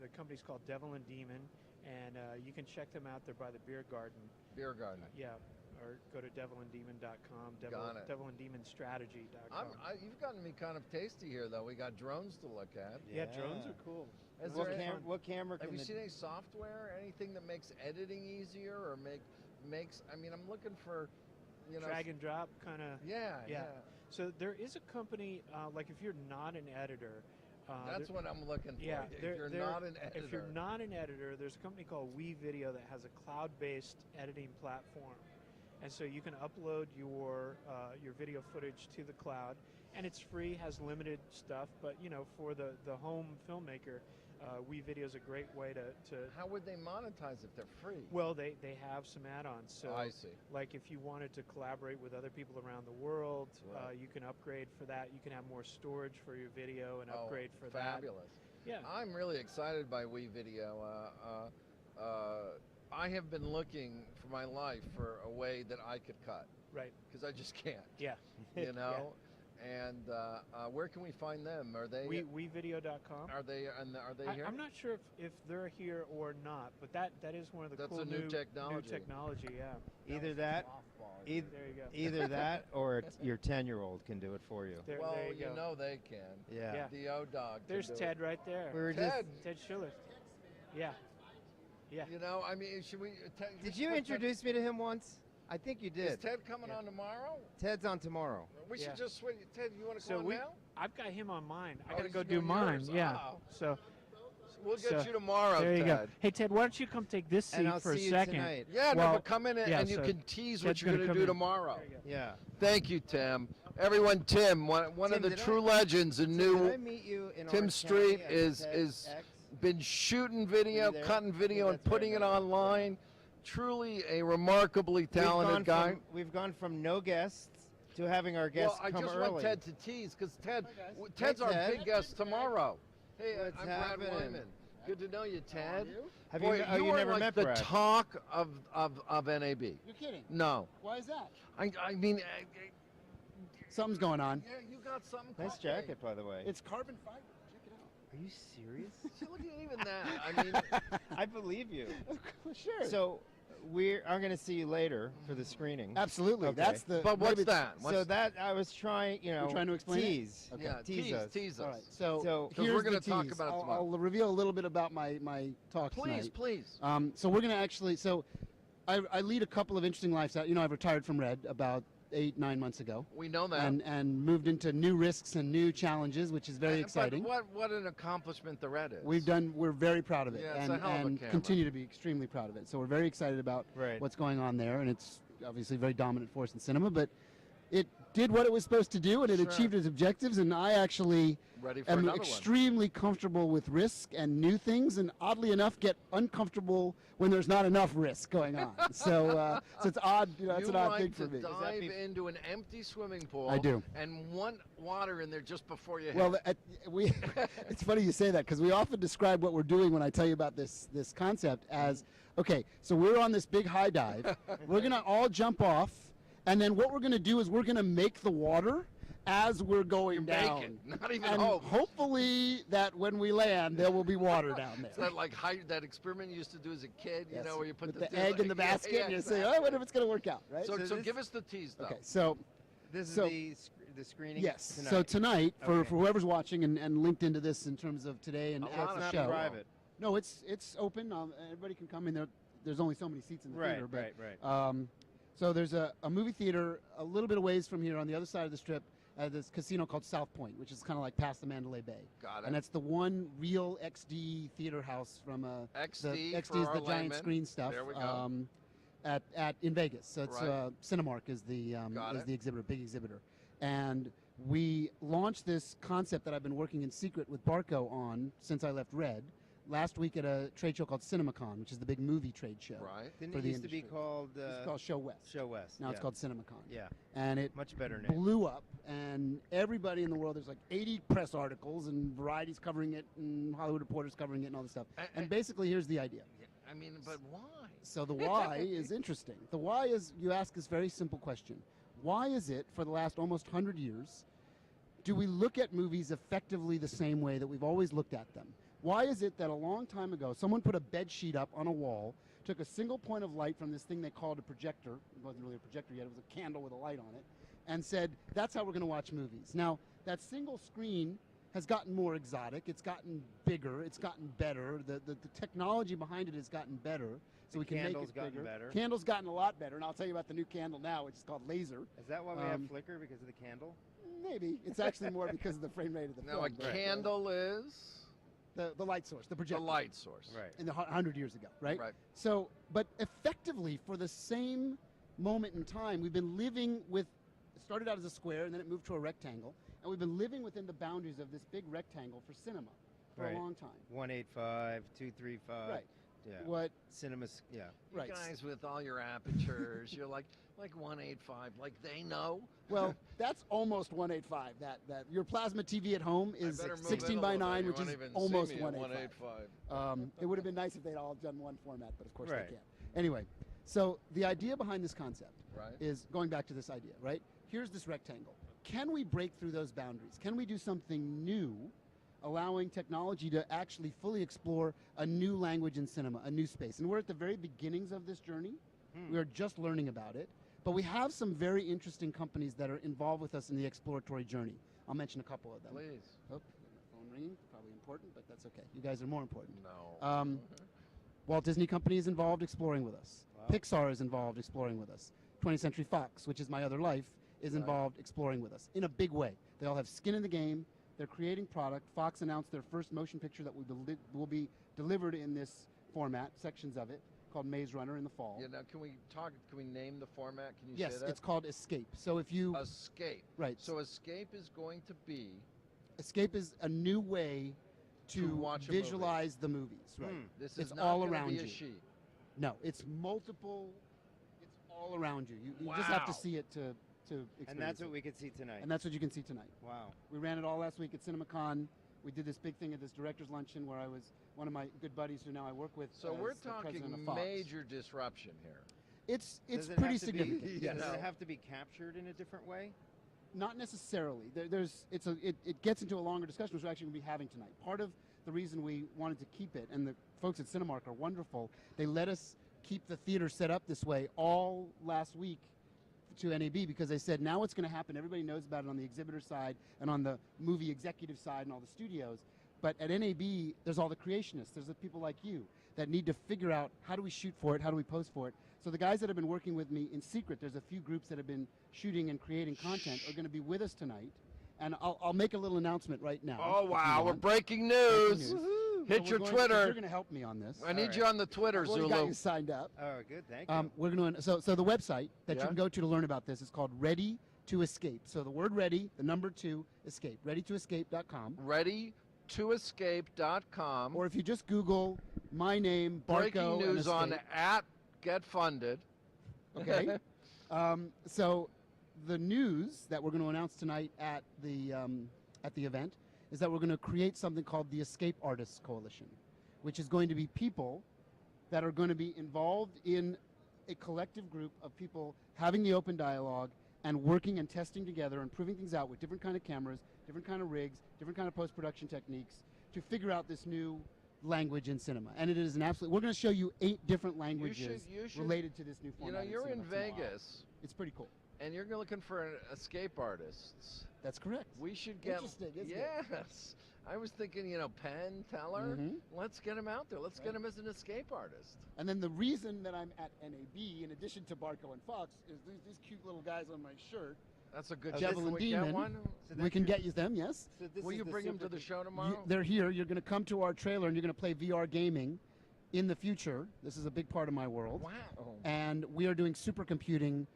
the company's called Devil and Demon, and you can check them out. They're by the Beer Garden. Beer garden. Yeah, or go to devilanddemon.com, Got it. devilanddemonstrategy.com. You've gotten me kind of tasty here, though. We got drones to look at. Yeah, drones are cool. Is What, there any- what camera can Have you the- seen any software, anything that makes editing easier or makes? I mean, I'm looking for you know, drag and drop kind of. yeah. So there is a company, like if you're not an editor. That's what I'm looking for. Yeah, if you're not an editor. If you're not an editor, there's a company called WeVideo that has a cloud-based editing platform, and so you can upload your video footage to the cloud, and it's free, has limited stuff, but you know, for the home filmmaker, WeVideo is a great way to. How would they monetize if they're free? Well, they have some add-ons. So, I see. like if you wanted to collaborate with other people around the world, Right. you can upgrade for that. You can have more storage for your video and Oh, upgrade for fabulous. that. Yeah. I'm really excited by WeVideo. I have been looking for my life for a way that I could cut, Right. because I just can't. Yeah. You know. And where can we find them? Are they? WeVideo.com. Are they here? I'm not sure if they're here or not, but that is one of the That's cool a new technology. New technology, yeah. Either that, There you go. either that, or your 10-year-old can do it for you. There, Well, there you go. know they can. Yeah. Yeah. The O-Dog. There's Ted right there. We were Ted. Ted Schiller. Yeah. Yeah. You know, I mean, should we? Did you introduce me to him once? I think you Is did. Ted coming on tomorrow? Ted's on tomorrow. We Yeah. should just switch. Ted, you want to So come on now? I've got him on mine. I Oh, gotta he's go do doing mine. yours. Yeah. Oh. So We'll get So, you tomorrow, there you Ted. go. Hey Ted, why don't you come take this seat And I'll for see a you second? tonight. Yeah, Well, no, but come in yeah, and you so can tease what Ted's you're gonna going to come do in. tomorrow. There you go. Yeah. Thank you, Tim. Everyone, Tim, one of Tim, the did true I- legends in Did I New meet you in Tim Orange Street County at is TEDx? been shooting video, Were you there? cutting video, I and think that's putting right, it man. online. Truly a remarkably talented guy. We've gone from no guests to having our guests Well, I come just early. want Ted to tease because Ted's Hey, our Ted. big guest tomorrow. Hey, What's I'm happening? Brad Wyman. Good to know you, Ted. Have Boy, you, oh, you are never like met the Brad. talk of NAB. You're kidding. No, Why is that? I mean, Something's going on. yeah, you got something. Nice cooking. jacket, by the way. It's carbon fiber. Check it out. Are you serious? See, look at even that. I mean, I believe you. Sure. So I'm going to see you later for the screening. Absolutely. Okay. That's the. but what's maybe it's- that? What's, So that I was trying, You're trying to explain it? tease. Okay. yeah, tease us. tease us. All right. So, So- 'Cause here's we're gonna the talk tease. about it I'll, tomorrow. I'll reveal a little bit about my talk Please, tonight. please. So we're gonna actually. So, I lead a couple of interesting lifestyles. You know, I've retired from Red about 8-9 months ago, We know that. and moved into new risks and new challenges, which is very exciting. But what an accomplishment the Red is. We're very proud of it, Yeah, it's and, a hell of a and camera. continue to be extremely proud of it. So we're very excited about Right. what's going on there, and it's obviously a very dominant force in cinema, but it did what it was supposed to do, and it Sure. achieved its objectives, and I actually Ready for am another extremely comfortable with risk and new things, and oddly enough, get uncomfortable when there's not enough risk going on. So it's odd, one. that's You an odd like thing for to me. dive into an empty swimming pool. I do. And want water in there just before you hit. Well, it's funny you say that because we often describe what we're doing when I tell you about this concept as, okay, so we're on this big high dive. We're going to all jump off, and then what we're going to do is we're going to make the water as we're going down. Make it, not even And hope. hopefully that when we land, there will be water down there. It's that like that experiment you used to do as a kid, you Yes, know, where you put with the egg in the basket, and you say, "Oh, I wonder if it's going to work out." Right? So, So this- give us the tease, though. Okay, so This is So- the screening. yes, Tonight. so tonight for Okay. whoever's watching and linked into this in terms of today and A at lot it's the of not show. private. No, it's open. Everybody can come in. There's only so many seats in the Right, theater. But, right. So there's a movie theater a little bit of ways from here on the other side of the strip. This casino called South Point, which is kind of like past the Mandalay Bay. Got it. And it's the one real XD theater house from XD the for XD is our the giant laymen. screen stuff. There we go. At in Vegas. So it's Right. Cinemark is the Got it. exhibitor, big exhibitor. And we launched this concept that I've been working in secret with Barco on since I left Red last week at a trade show called CinemaCon, which is the big movie trade show. Right. Didn't for it the used to be industry. called It's called Show West. Show West? Now yeah. it's called CinemaCon. Yeah, And it much better name. blew up, and everybody in the world, there's like 80 press articles, and Variety's covering it, and Hollywood Reporter's covering it, and all this stuff. And- And basically, here's the idea. I mean, but why? So the why is interesting. The why is, you ask this very simple question. Why is it, for the last almost 100 years, do we look at movies effectively the same way that we've always looked at them? Why is it that a long time ago, someone put a bed sheet up on a wall, took a single point of light from this thing they called a projector, it wasn't really a projector yet, it was a candle with a light on it, and said, that's how we're going to watch movies. Now, that single screen has gotten more exotic, it's gotten bigger, it's gotten better, the technology behind it has gotten better, so we can make candle's it gotten bigger. better. Candle's gotten a lot better, and I'll tell you about the new candle now, which is called Laser. Is that why we have flicker, because of the candle? Maybe. It's actually more because of the frame rate of the Now, film. a candle is The light source, the the projector. light source. Right. In the 100 years ago, right? Right. So, but effectively, for the same moment in time, we've been living with, it started out as a square, and then it moved to a rectangle, and we've been living within the boundaries of this big rectangle for cinema for Right. a long time. 185, 235. Right. Yeah. What, Cinemas. Yeah. You right. guys with all your apertures, you're like 185, like they know. Well, that's almost 185. That your plasma TV at home is I better move 16 in a by little bit. 9, You which won't is even see almost me at 185. 185. It would have been nice if they'd all done one format, but of course Right. they can't. Anyway, so the idea behind this concept Right. is going back to this idea, right? Here's this rectangle. Can we break through those boundaries? Can we do something new, allowing technology to actually fully explore a new language in cinema, a new space? And we're at the very beginnings of this journey. We are just learning about it. But we have some very interesting companies that are involved with us in the exploratory journey. I'll mention a couple of them. Please. Oh, my phone ringing. Probably important, but that's okay. You guys are more important. No. Walt Disney Company is involved exploring with us. Wow. Pixar is involved exploring with us. 20th Century Fox, which is my other life, is Right. involved exploring with us in a big way. They all have skin in the game. They're creating product. Fox announced their first motion picture that will be delivered in this format, sections of it, called Maze Runner in the fall. Yeah, now can we name the format? Can you Yes, say that? it's called Escape. So if you, Escape. right, So Escape is going to be Escape is a new way to watch a movie. visualize the movies, right? This It's is not all gonna around be a you. sheet. No, it's multiple, it's all around you. You just have to Wow. see it to experience And that's it. what we could see tonight. And that's what you can see tonight. Wow. We ran it all last week at CinemaCon. We did this big thing at this director's luncheon where I was one of my good buddies who now I work with. So as we're the president of talking Fox. major disruption here. It's Does it pretty have to be- significant. you yes. Does know? it have to be captured in a different way? Not necessarily. It gets into a longer discussion, which we're actually going to be having tonight. Part of the reason we wanted to keep it, and the folks at Cinemark are wonderful, they let us keep the theater set up this way all last week to NAB because they said now what's going to happen, everybody knows about it on the exhibitor side and on the movie executive side and all the studios, but at NAB there's all the creationists, there's the people like you that need to figure out how do we shoot for it, how do we post for it. So the guys that have been working with me in secret, there's a few groups that have been shooting and creating content are going to be with us tonight, and I'll make a little announcement right now. Oh if you wow, we're want. breaking Breaking news. news. Hit So your we're going- Twitter. You're going to help me on this. I need All you right. on the Twitter, I've already got Zulu. you signed up. Oh, good. Thank you. We're going to so the website that Yeah. you can go to learn about this is called Ready to Escape. So the word ready, the number 2, escape. ReadyToEscape.com. ReadyToEscape.com. Or if you just Google my name, Barco, Breaking and news on Escape, @GetFunded. okay. So the news that we're going to announce tonight at the event is that we're going to create something called the Escape Artists Coalition, which is going to be people that are going to be involved in a collective group of people having the open dialogue and working and testing together and proving things out with different kind of cameras, different kind of rigs, different kind of post-production techniques to figure out this new language in cinema. And it is an absolute, we're going to show you 8 different languages you should- related to this new You format. know, you're in cinema tomorrow. Vegas, It's pretty cool. and you're looking for escape artists. That's correct. We should get. Interesting, isn't it? Yes. I was thinking, Penn Teller. Mhm. Let's get him out there. Let's get him as an escape artist. And then the reason that I'm at NAB, in addition to Barco and Fox, is these cute little guys on my shirt. That's a good. Oh, Devil Can and we get Demon. one? So We that's can your- get you them, yes. So this Will is you the bring them to super- the show tomorrow? They're here. You're going to come to our trailer and you're going to play VR gaming in the future. This is a big part of my world. Wow. And we are doing supercomputing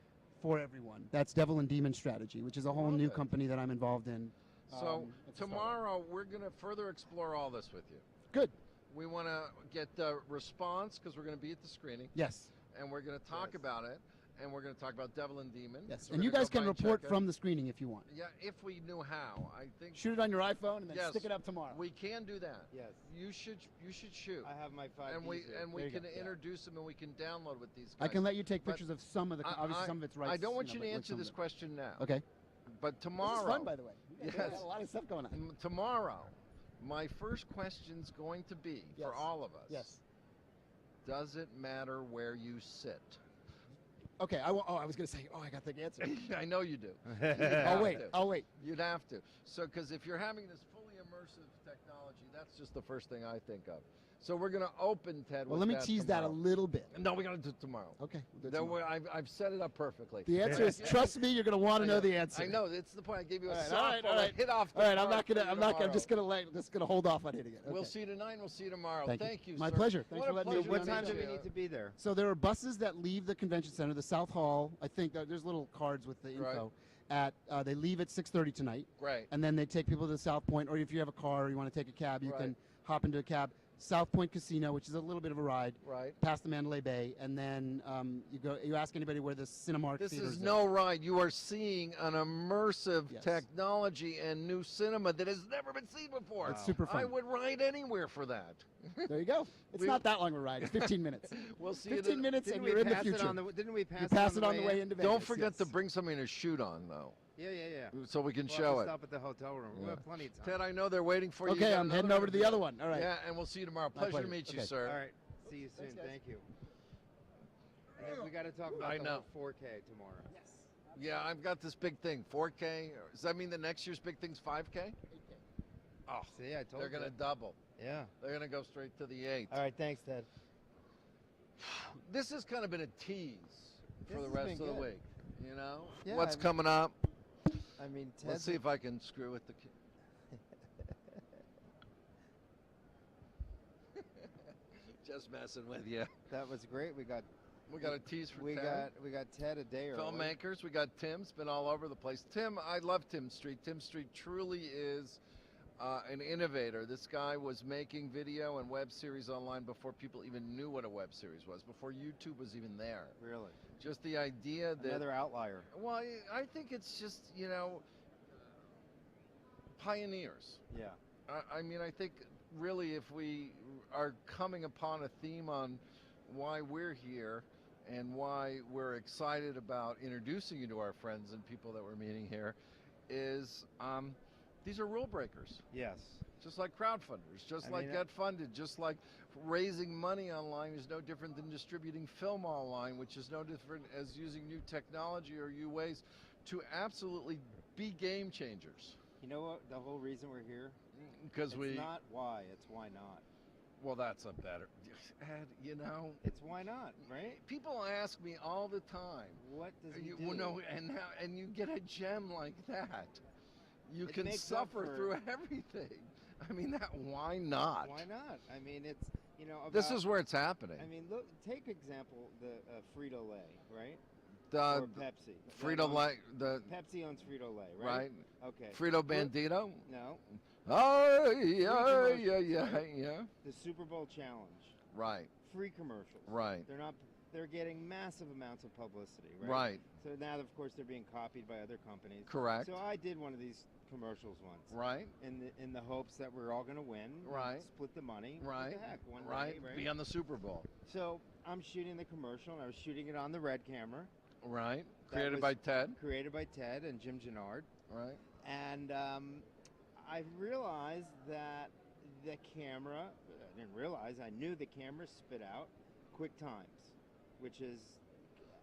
for everyone. That's Devil and Demon Strategy, which is a whole Love new it. company that I'm involved in. So it's a startup. tomorrow we're going to further explore all this with you. Good. We want to get the response because we're going to be at the screening, Yes. and we're going to talk about it, and we're going to talk about Devil and Demon. Yes. So And we're you gonna guys go can by and report check it. from the screening if you want. Yeah, if we knew how. I think Shoot it on your iPhone and then Yes. stick it up tomorrow. we can do that. Yes. You should shoot. I have my 5 and we here. and we There you can go, yeah. introduce them and we can download with these guys. I can let you take But pictures of some of the, obviously some of it's right. I don't want you to like answer some this of it. question now. Okay. But tomorrow, This is fun, by the way. We got Yes. a lot of stuff going on. Tomorrow, my first question's going to be Yes. for all of us. Yes. Does it matter where you sit? Okay. I was going to say, I got the answer. I know you do. I'll wait. to. I'll wait. You'd have to. So, because if you're having this fully immersive technology, that's just the first thing I think of. So we're going to open, Ted, Well, with let me tease that a tomorrow. little bit. No, we got to do it tomorrow. Okay. We'll do it Then tomorrow. I've set it up perfectly. The answer is, trust me, you're going to want to know the answer. I know. It's the point. I gave you a All softball right, all right. to hit off the All right, park I'm tomorrow. just gonna hold off on hitting it. We'll Okay. see you tonight. We'll see you tomorrow. Thank you. you, My sir. pleasure. Thanks What for a letting me- pleasure What to time meet do we you. need to be there? So there are buses that leave the convention center, the South Hall. I think there's little cards with the info. They leave at 6:30 tonight, Great. and then they take people to the South Point. Or if you have a car or you want to take a cab, you Right. can hop into a cab. South Point Casino, which is a little bit of a ride, Right. past the Mandalay Bay, and then you ask anybody where the Cinemark This Theater is no ride. You are seeing an immersive Yes. technology and new cinema that has never been seen before. It's super fun. I would ride anywhere for that. There you go. It's We- not that long of a ride. It's 15 minutes. We'll see you 15 minutes, Didn't and we you're in the pass it future. on the? Didn't we pass You it pass on it on the way in? into Vegas. Don't forget to yes. bring something to shoot on, though, Yeah, yeah, yeah. so we can We'll show have to it. Stop at the hotel room. We'll have plenty of time. Ted, I know they're waiting for you. You Okay, got I'm heading another over to the interview. other one. All right. Yeah, and we'll see you tomorrow. My Pleasure to pleasure. meet you, Okay. sir. All right. See you soon. Thanks, guys. Thank you. And we got to talk about I the know. whole 4K tomorrow. Yes. Yeah, I've got this big thing, 4K. Does that mean the next year's big thing's 5K? Oh, See, I told they're you. going to double. Yeah. They're going to go straight to the 8. All right. Thanks, Ted. This has kind of been a tease for This the has rest been of the good. week. You know, Yeah, what's I mean- coming up? I mean, Ted. Let's see if I can screw with the. Just messing with you. That was great. We got A tease for Ted. we got Ted a day early. Filmmakers. We got Tim's been all over the place. Tim, I love Tim Street. Tim Street truly is an innovator. This guy was making video and web series online before people even knew what a web series was, before YouTube was even there. Really. Just the idea that Another outlier. well, I think it's just, pioneers. Yeah. I mean, I think really if we are coming upon a theme on why we're here and why we're excited about introducing you to our friends and people that we're meeting here is these are rule breakers. Yes. Just like crowdfunders, just I like mean, Get Funded, just like raising money online is no different than distributing film online, which is no different as using new technology or new ways to absolutely be game changers. You know what? The whole reason we're here. Because It's not why. It's why not. well, that's a better, Ed, It's why not, right? people ask me all the time, What does he do? well, no, and you get a gem like that. You It can makes up suffer for- through everything. I mean, why not? Why not? I mean, it's This about- is where it's happening. I mean, look. Take example the Frito Lay, right? The Or Pepsi. Frito Lay, the Pepsi owns Frito Lay, right? right? Okay. Frito Bandito. No. Oh yeah, commercials, yeah, right? yeah. The Super Bowl challenge. Right, Free commercials. right, They're getting massive amounts of publicity, right? right. So now, of course, they're being copied by other companies. Correct. So I did one of these commercials once. Right, In the hopes that we're all going to win. Right. Split the money. right, What the heck? One right. day, right? Be on the Super Bowl. So I'm shooting the commercial, and I was shooting it on the Red camera, Right. That Created was- by Ted. created by Ted and Jim Gennard. Right. And I realized that the camera, I didn't realize, I knew the camera spit out QuickTimes, which is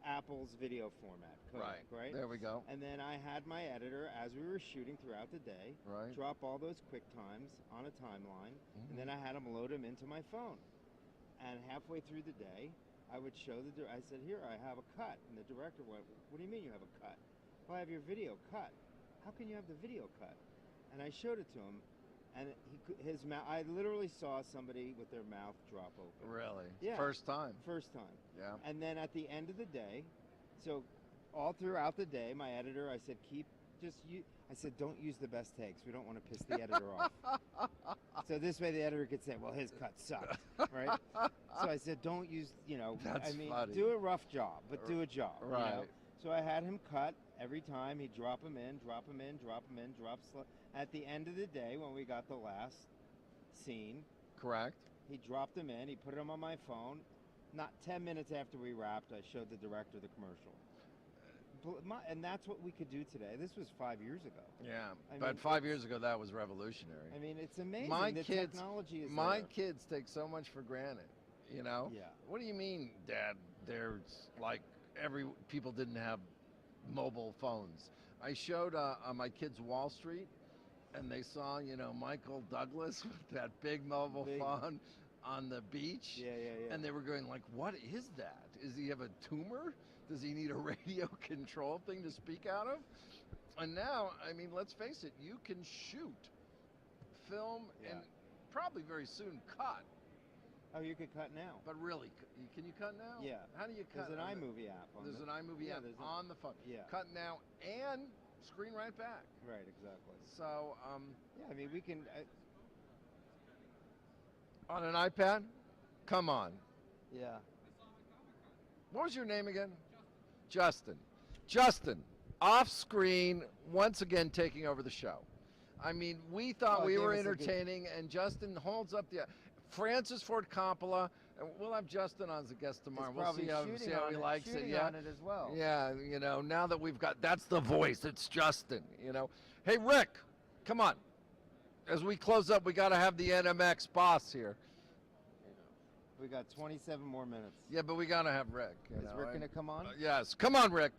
Apple's video format, codec, right? There we go. And then I had my editor, as we were shooting throughout the day, Right. drop all those QuickTimes on a timeline, and then I had them load them into my phone. And halfway through the day, I would show I said, here, I have a cut. And the director went, what do you mean you have a cut? Well, I have your video cut. How can you have the video cut? And I showed it to him, and his mouth, I literally saw somebody with their mouth drop open. Really? Yeah. First time. First time. Yeah. And then at the end of the day, so all throughout the day, my editor, I said, I said, don't use the best takes. We don't want to piss the editor off. So this way the editor could say, well, his cut sucked, right? So I said, don't use, That's I mean, funny. do a rough job, but do a job. you know? Right. So I had him cut every time. He'd drop him in, drop him in, drop him in, At the end of the day, when we got the last scene, Correct. he dropped them in. He put them on my phone. Not 10 minutes after we wrapped, I showed the director the commercial. And that's what we could do today. This was 5 years ago. Yeah. I But mean, 5 years ago, that was revolutionary. I mean, it's amazing. My the kids- technology is My there. kids take so much for granted, Yeah. What do you mean, Dad? There's like people didn't have mobile phones. I showed my kids Wall Street, and they saw, Michael Douglas with that big mobile Big. phone. on the beach. Yeah. And they were going like, what is that? Does he have a tumor? Does he need a radio control thing to speak out of? And now, I mean, let's face it, you can shoot, film, and probably very soon cut. Oh, you could cut now. But really, can you cut now? Yeah. How do you cut? There's an iMovie app. There's an iMovie app on the phone. Yeah. Cut now and screen right back. Right, exactly. So, yeah, I mean, we can. on an iPad? Come on. Yeah. What was your name again? Justin. Justin, off screen, once again taking over the show. I mean, we thought we were entertaining, and Justin holds up the. Francis Ford Coppola, and we'll have Justin on as a guest tomorrow. We'll see how he likes it. Yeah, on it as well. Yeah, you know, now that we've got, that's the voice. It's Justin. You know, hey Rick, come on. As we close up, we got to have the NMX boss here. We got 27 more minutes. Yeah, but we got to have Rick. Is Rick going to come on? Yes, come on, Rick.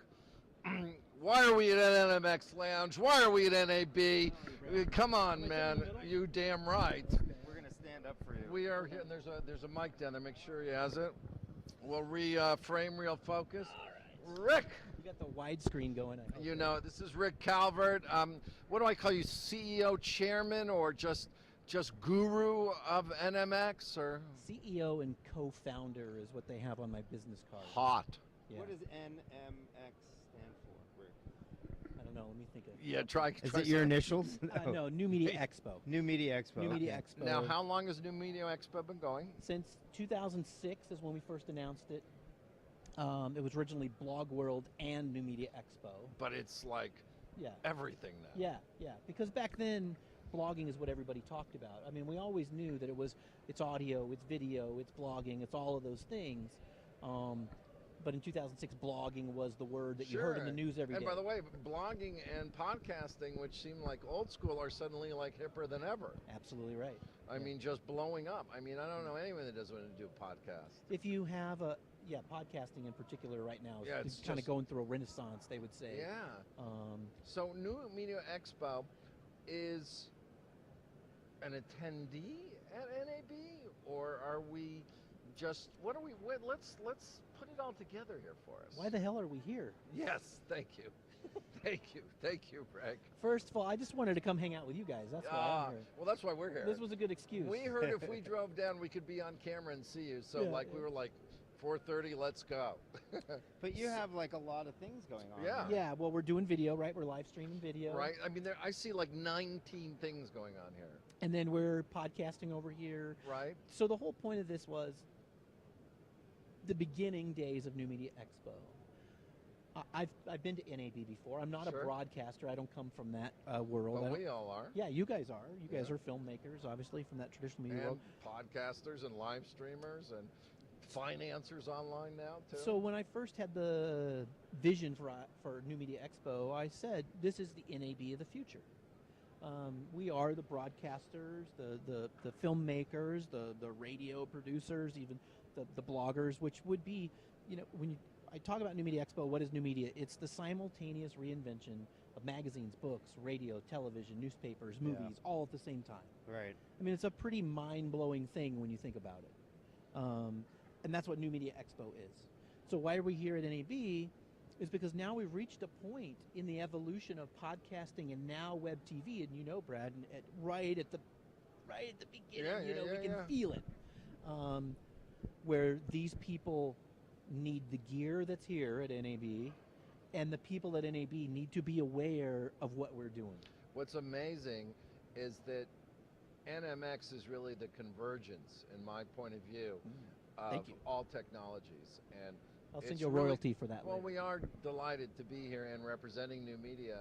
Why are we at NMX Lounge? Why are we at NAB? Come on, man. You damn right. We're going to stand up for you. We are here, and there's a mic down there. Make sure he has it. We'll reframe real focus. Rick. You got the widescreen going. You know, this is Rick Calvert. What do I call you? CEO, chairman, or just guru of NMX, or CEO and co-founder is what they have on my business card. Hot. Yeah. What does NMX stand for, Rick? I don't know. Let me think of it. Yeah, try. Is it your initials? No, New Media Expo. New Media Expo. New Media Expo. Now, how long has New Media Expo been going? Since 2006 is when we first announced it. It was originally Blog World and New Media Expo. But it's like everything now. Yeah. Because back then, blogging is what everybody talked about. I mean, we always knew that it's audio, it's video, it's blogging, it's all of those things. But in 2006, blogging was the word that you heard in the news every day. And by the way, blogging and podcasting, which seem like old school, are suddenly like hipper than ever. Absolutely right. I mean, just blowing up. I mean, I don't know anyone that doesn't want to do a podcast. If you have podcasting in particular right now is kind of going through a renaissance, they would say. Yeah. So New Media Expo is an attendee at NAB, or are we just, let's put it all together here for us. Why the hell are we here? Yes, thank you. Thank you, Greg. First of all, I just wanted to come hang out with you guys. That's why I'm here. Well, that's why we're here. This was a good excuse. We heard if we drove down, we could be on camera and see you. So we were like, 4:30, let's go. But you have like a lot of things going on. Yeah. Yeah, well, we're doing video, right? We're live streaming video. Right. I mean, I see like 19 things going on here. And then we're podcasting over here. Right. So the whole point of this was the beginning days of New Media Expo. I've been to NAB before. I'm not a broadcaster. I don't come from that world. But we all are. Yeah, you guys are. You guys are filmmakers, obviously, from that traditional media world. Podcasters and live streamers and financiers online now too. So when I first had the vision for New Media Expo, I said this is the NAB of the future. We are the broadcasters, the filmmakers, the radio producers, even the bloggers, which would be, when I talk about New Media Expo, what is New Media? It's the simultaneous reinvention of magazines, books, radio, television, newspapers, movies, all at the same time. Right. I mean, it's a pretty mind-blowing thing when you think about it. And that's what New Media Expo is. So why are we here at NAB? Is because now we've reached a point in the evolution of podcasting and now web TV, and Brad, right at the beginning, we can feel it, where these people need the gear that's here at NAB, and the people at NAB need to be aware of what we're doing. What's amazing is that NMX is really the convergence, in my point of view, of all technologies. And I'll send you a royalty for that. Well, we are delighted to be here and representing New Media,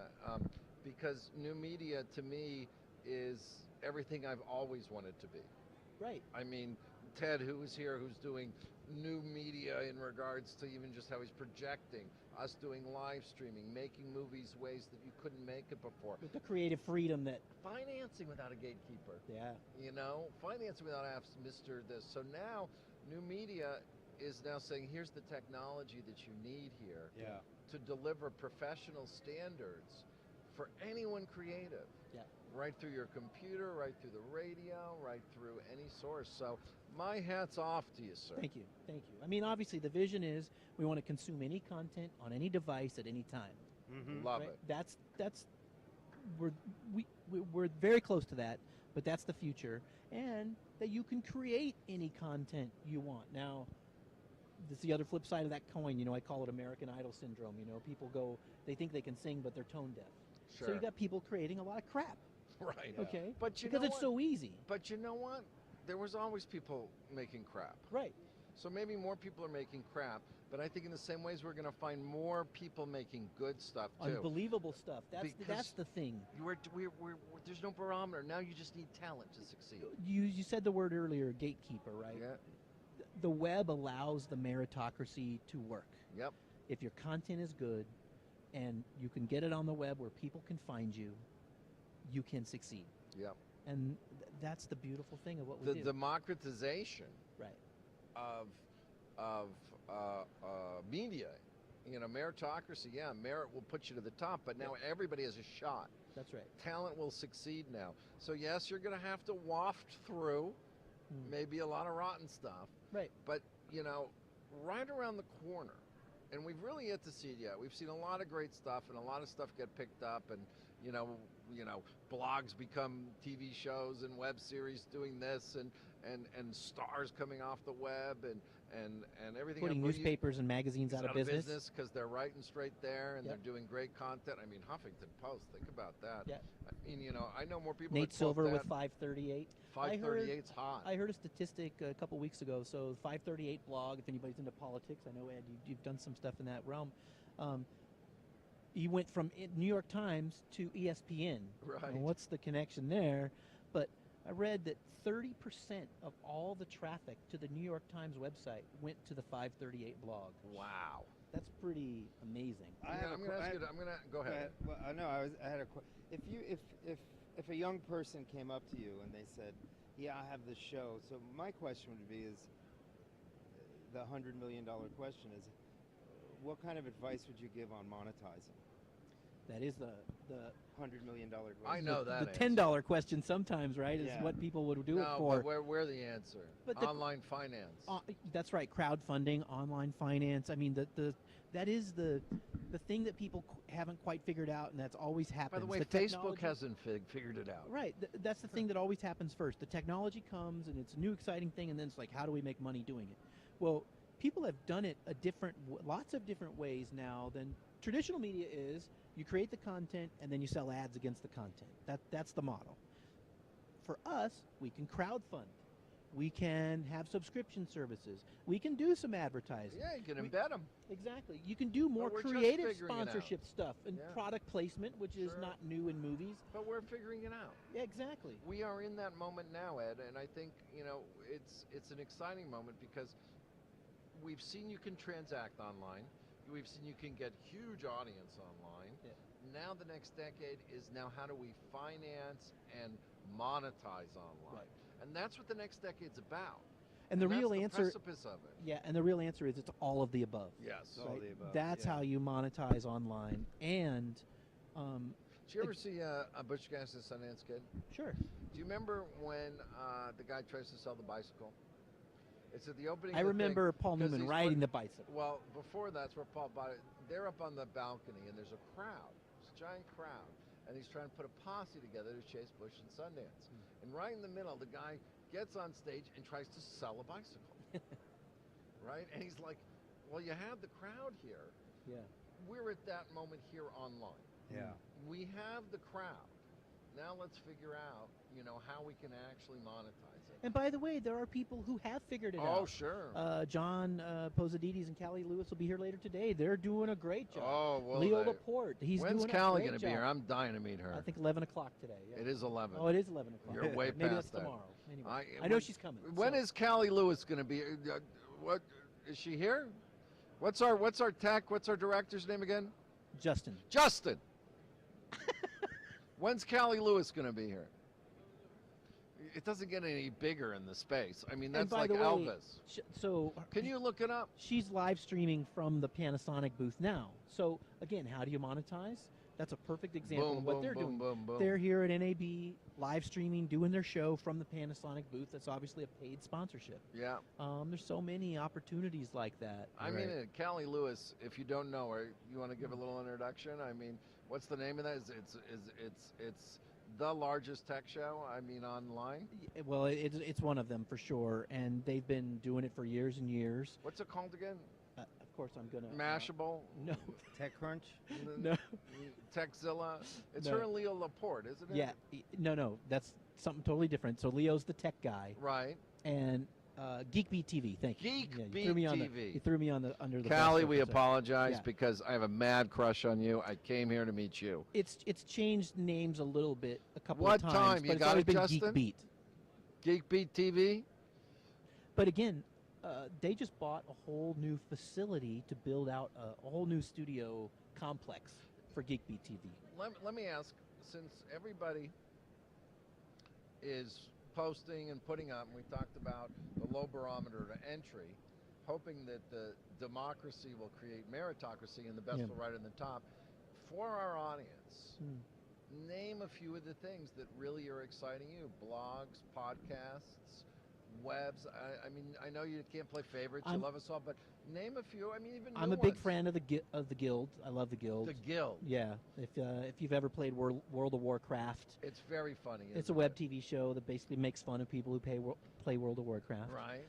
because New Media to me is everything I've always wanted to be. Right. I mean, Ted, who is here, who's doing New Media in regards to even just how he's projecting, us doing live streaming, making movies ways that you couldn't make it before. With the creative freedom that... Financing without a gatekeeper. Yeah. Financing without Mr. This. So now, New Media is now saying, here's the technology that you need here to deliver professional standards for anyone creative. Yeah. Right through your computer, right through the radio, right through any source. So My hat's off to you, sir. Thank you. Thank you. I mean, obviously, the vision is we want to consume any content on any device at any time. Love Right? it. That's we're very close to that, but that's the future, and that you can create any content you want. Now, this is the other flip side of that coin. You know, I call it American Idol syndrome. You know, people go, they think they can sing, but they're tone deaf. Sure. So you got people creating a lot of crap. Right. Okay. But you because know it's what? so easy. But you know what? There was always people making crap. Right. So maybe more people are making crap, but I think in the same ways we're going to find more people making good stuff too. Unbelievable stuff. That's Because the thing. There's no barometer. Now you just need talent to succeed. You said the word earlier, gatekeeper, right? Yeah. The web allows the meritocracy to work. Yep. If your content is good and you can get it on the web where people can find you, you can succeed. Yep. And that's the beautiful thing of what we The do. democratization Right. of media, you know, meritocracy. Yeah, merit will put you to the top, but now everybody has a shot. That's right. Talent will succeed now. So yes, you're going to have to waft through maybe a lot of rotten stuff. Right. But, you know, right around the corner, and we've really yet to see it yet. We've seen a lot of great stuff, and a lot of stuff get picked up, and you know, blogs become TV shows and web series doing this, and stars coming off the web, and everything. Putting newspapers and magazines out of business because they're writing straight there, and Yep. they're doing great content. I mean, Huffington Post. Think about that. Yeah. I mean, you know, I know more people. Nate that quote Silver with that. 538. 538's hot. I heard a statistic a couple weeks ago. So 538 blog, if anybody's into politics, I know, Ed, you've done some stuff in that realm. He went from New York Times to ESPN. Right. Now, what's the connection there? But I read that 30% of all the traffic to the New York Times website went to the 538 blog. Wow. That's pretty amazing. I'm going to ask you. I'm going to go ahead. Well, no, I had a question. If a young person came up to you and they said, "Yeah, I have this show," so my question would be is the $100 million question is, what kind of advice would you give on monetizing? That is the $100 million question. I know that. the $10 question sometimes, right? Is Yeah. what people would do No, it for. but we're the answer. But the- Online finance. That's right, crowdfunding, online finance. I mean, that is the thing that people haven't quite figured out, and that's always happens. By the way, The Facebook technology- hasn't figured it out. Right, that's the thing that always happens first. The technology comes, and it's a new exciting thing, and then it's like, how do we make money doing it? Well, people have done it lots of different ways now than traditional media is. You create the content, and then you sell ads against the content. That's the model. For us, we can crowdfund. We can have subscription services. We can do some advertising. Yeah, you can embed them. Exactly. You can do more we're just creative figuring it out. sponsorship stuff and Yeah. product placement, which is Sure. not new in movies. But we're figuring it out. Yeah, exactly. We are in that moment now, Ed, and I think, you know, it's an exciting moment because we've seen you can transact online. We've seen you can get huge audience online. Yeah. Now the next decade is now how do we finance and monetize online? Right. And that's what the next decade's about. And the that's real the answer, precipice of it. yeah, and the real answer is it's all of the above. Yes. All the above, That's yeah. how you monetize online. And Did you ever see a Butch Cassidy Sundance Kid? sure, Do you remember when the guy tries to sell the bicycle? It's at the opening. I of the remember thing, Paul 'cause Newman he's riding put- the bicycle. Well, before that's where Paul bought it. They're up on the balcony, and there's a crowd, this giant crowd, and he's trying to put a posse together to chase Bush and Sundance. And right in the middle, the guy gets on stage and tries to sell a bicycle. Right? And he's like, well, you have the crowd here. Yeah. We're at that moment here online. Yeah. We have the crowd. Now let's figure out, you know, how we can actually monetize it. And by the way, there are people who have figured it out. Oh, sure. John Posadides and Callie Lewis will be here later today. They're doing a great job. Oh, well, Leo they- Laporte, he's When's doing a Callie great going to job. be here? I'm dying to meet her. I think 11 o'clock today. Yeah. It is 11. Oh, it is 11 o'clock. You're way Maybe past that's that. tomorrow. Anyway, I- I know when- she's coming. When so. is Callie Lewis going to be? What is she here? What's our tech? What's our director's name again? Justin? Justin. When's Callie Lewis going to be here? It doesn't get any bigger in the space. I mean, And that's by like the way, Elvis. So Can you look it up? she's live streaming from the Panasonic booth now. So again, how do you monetize? That's a perfect example Boom, of what boom, they're boom, doing. boom, boom. They're here at NAB live streaming, doing their show from the Panasonic booth. That's obviously a paid sponsorship. Yeah. There's so many opportunities like that. I mean, Callie Lewis, if you don't know her, you want to give a little introduction? I mean, what's the name of that? It's the largest tech show, I mean, online? Well, it's one of them for sure, and they've been doing it for years and years. What's it called again? Of course, I'm going to... Mashable? No. TechCrunch? No. TechZilla? It's No. her and Leo Laporte, isn't it? Yeah. No. That's something totally different. So Leo's the tech guy. Right. And Geekbeat TV, thank you. Geekbeat you threw me on TV. You threw me on under the Callie, bus we there for a second. apologize Yeah. because I have a mad crush on you. I came here to meet you. It's changed names a little bit a couple What of times. time? But You it's got always it, been Justin? Geekbeat. Geekbeat TV? But again, they just bought a whole new facility to build out a whole new studio complex for Geekbeat TV. Let me ask, since everybody is posting and putting up, and we talked about the low barometer to entry, hoping that the democracy will create meritocracy and the best will write in the top. For our audience, name a few of the things that really are exciting you. Blogs, podcasts, webs. I mean, I know you can't play favorites. You love us all, but name a few. I mean, even I'm new a big ones. fan of the Guild. I love the Guild. The Guild. Yeah. If you've ever played World of Warcraft, It's very funny. it's a web TV show that basically makes fun of people who play World of Warcraft. Right.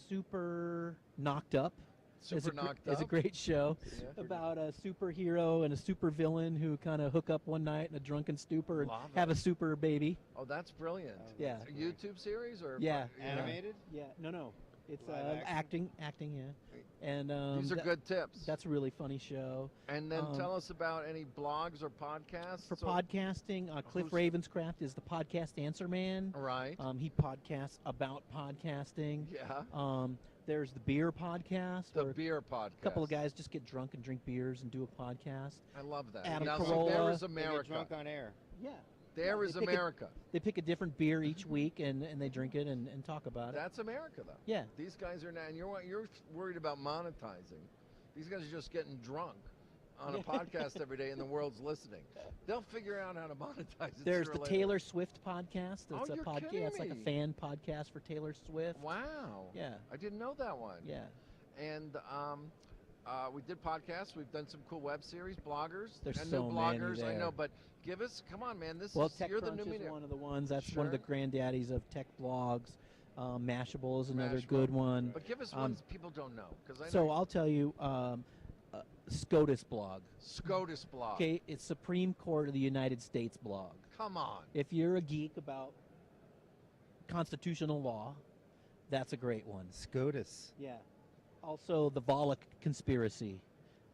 Super Knocked Up. Super Knocked is a Up. great show Yeah. about a superhero and a super villain who kind of hook up one night in a drunken stupor and Love have it. a super baby. Oh, that's brilliant. Yeah. A YouTube series or Yeah. Animated? Yeah, no. It's Live acting, yeah. And These are good tips. That's a really funny show. And then tell us about any blogs or podcasts. For podcasting, Cliff Ravenscraft is the podcast answer man. Right. He podcasts about podcasting. Yeah. There's the beer podcast. The where beer podcast. a couple of guys just get drunk and drink beers and do a podcast. I love that. Adam now, see, Carolla. there is They get America. drunk on air. Yeah. There is they pick America. They pick a different beer each week and they drink it and talk about it. That's America, though. Yeah. These guys are now, and you're worried about monetizing. These guys are just getting drunk on a podcast every day, and the world's listening. They'll figure out how to monetize it. There's sooner the or later. Taylor Swift podcast. Oh, It's a you're podcast. kidding It's like a me. fan podcast for Taylor Swift. Wow. Yeah. I didn't know that one. Yeah. And we did podcasts. We've done some cool web series, bloggers. There's and so new many bloggers. I there. know, but give us, come on, man. Well, You're the new TechCrunch is media. one of the ones. That's one of the Sure. granddaddies of tech blogs. Mashable is another Mashable. good one. But give us ones people don't know, because I know. So I'll tell you, SCOTUS blog. SCOTUS blog. Okay, it's Supreme Court of the United States blog. Come on. If you're a geek about constitutional law, that's a great one. SCOTUS. Yeah. Also, the Volokh conspiracy.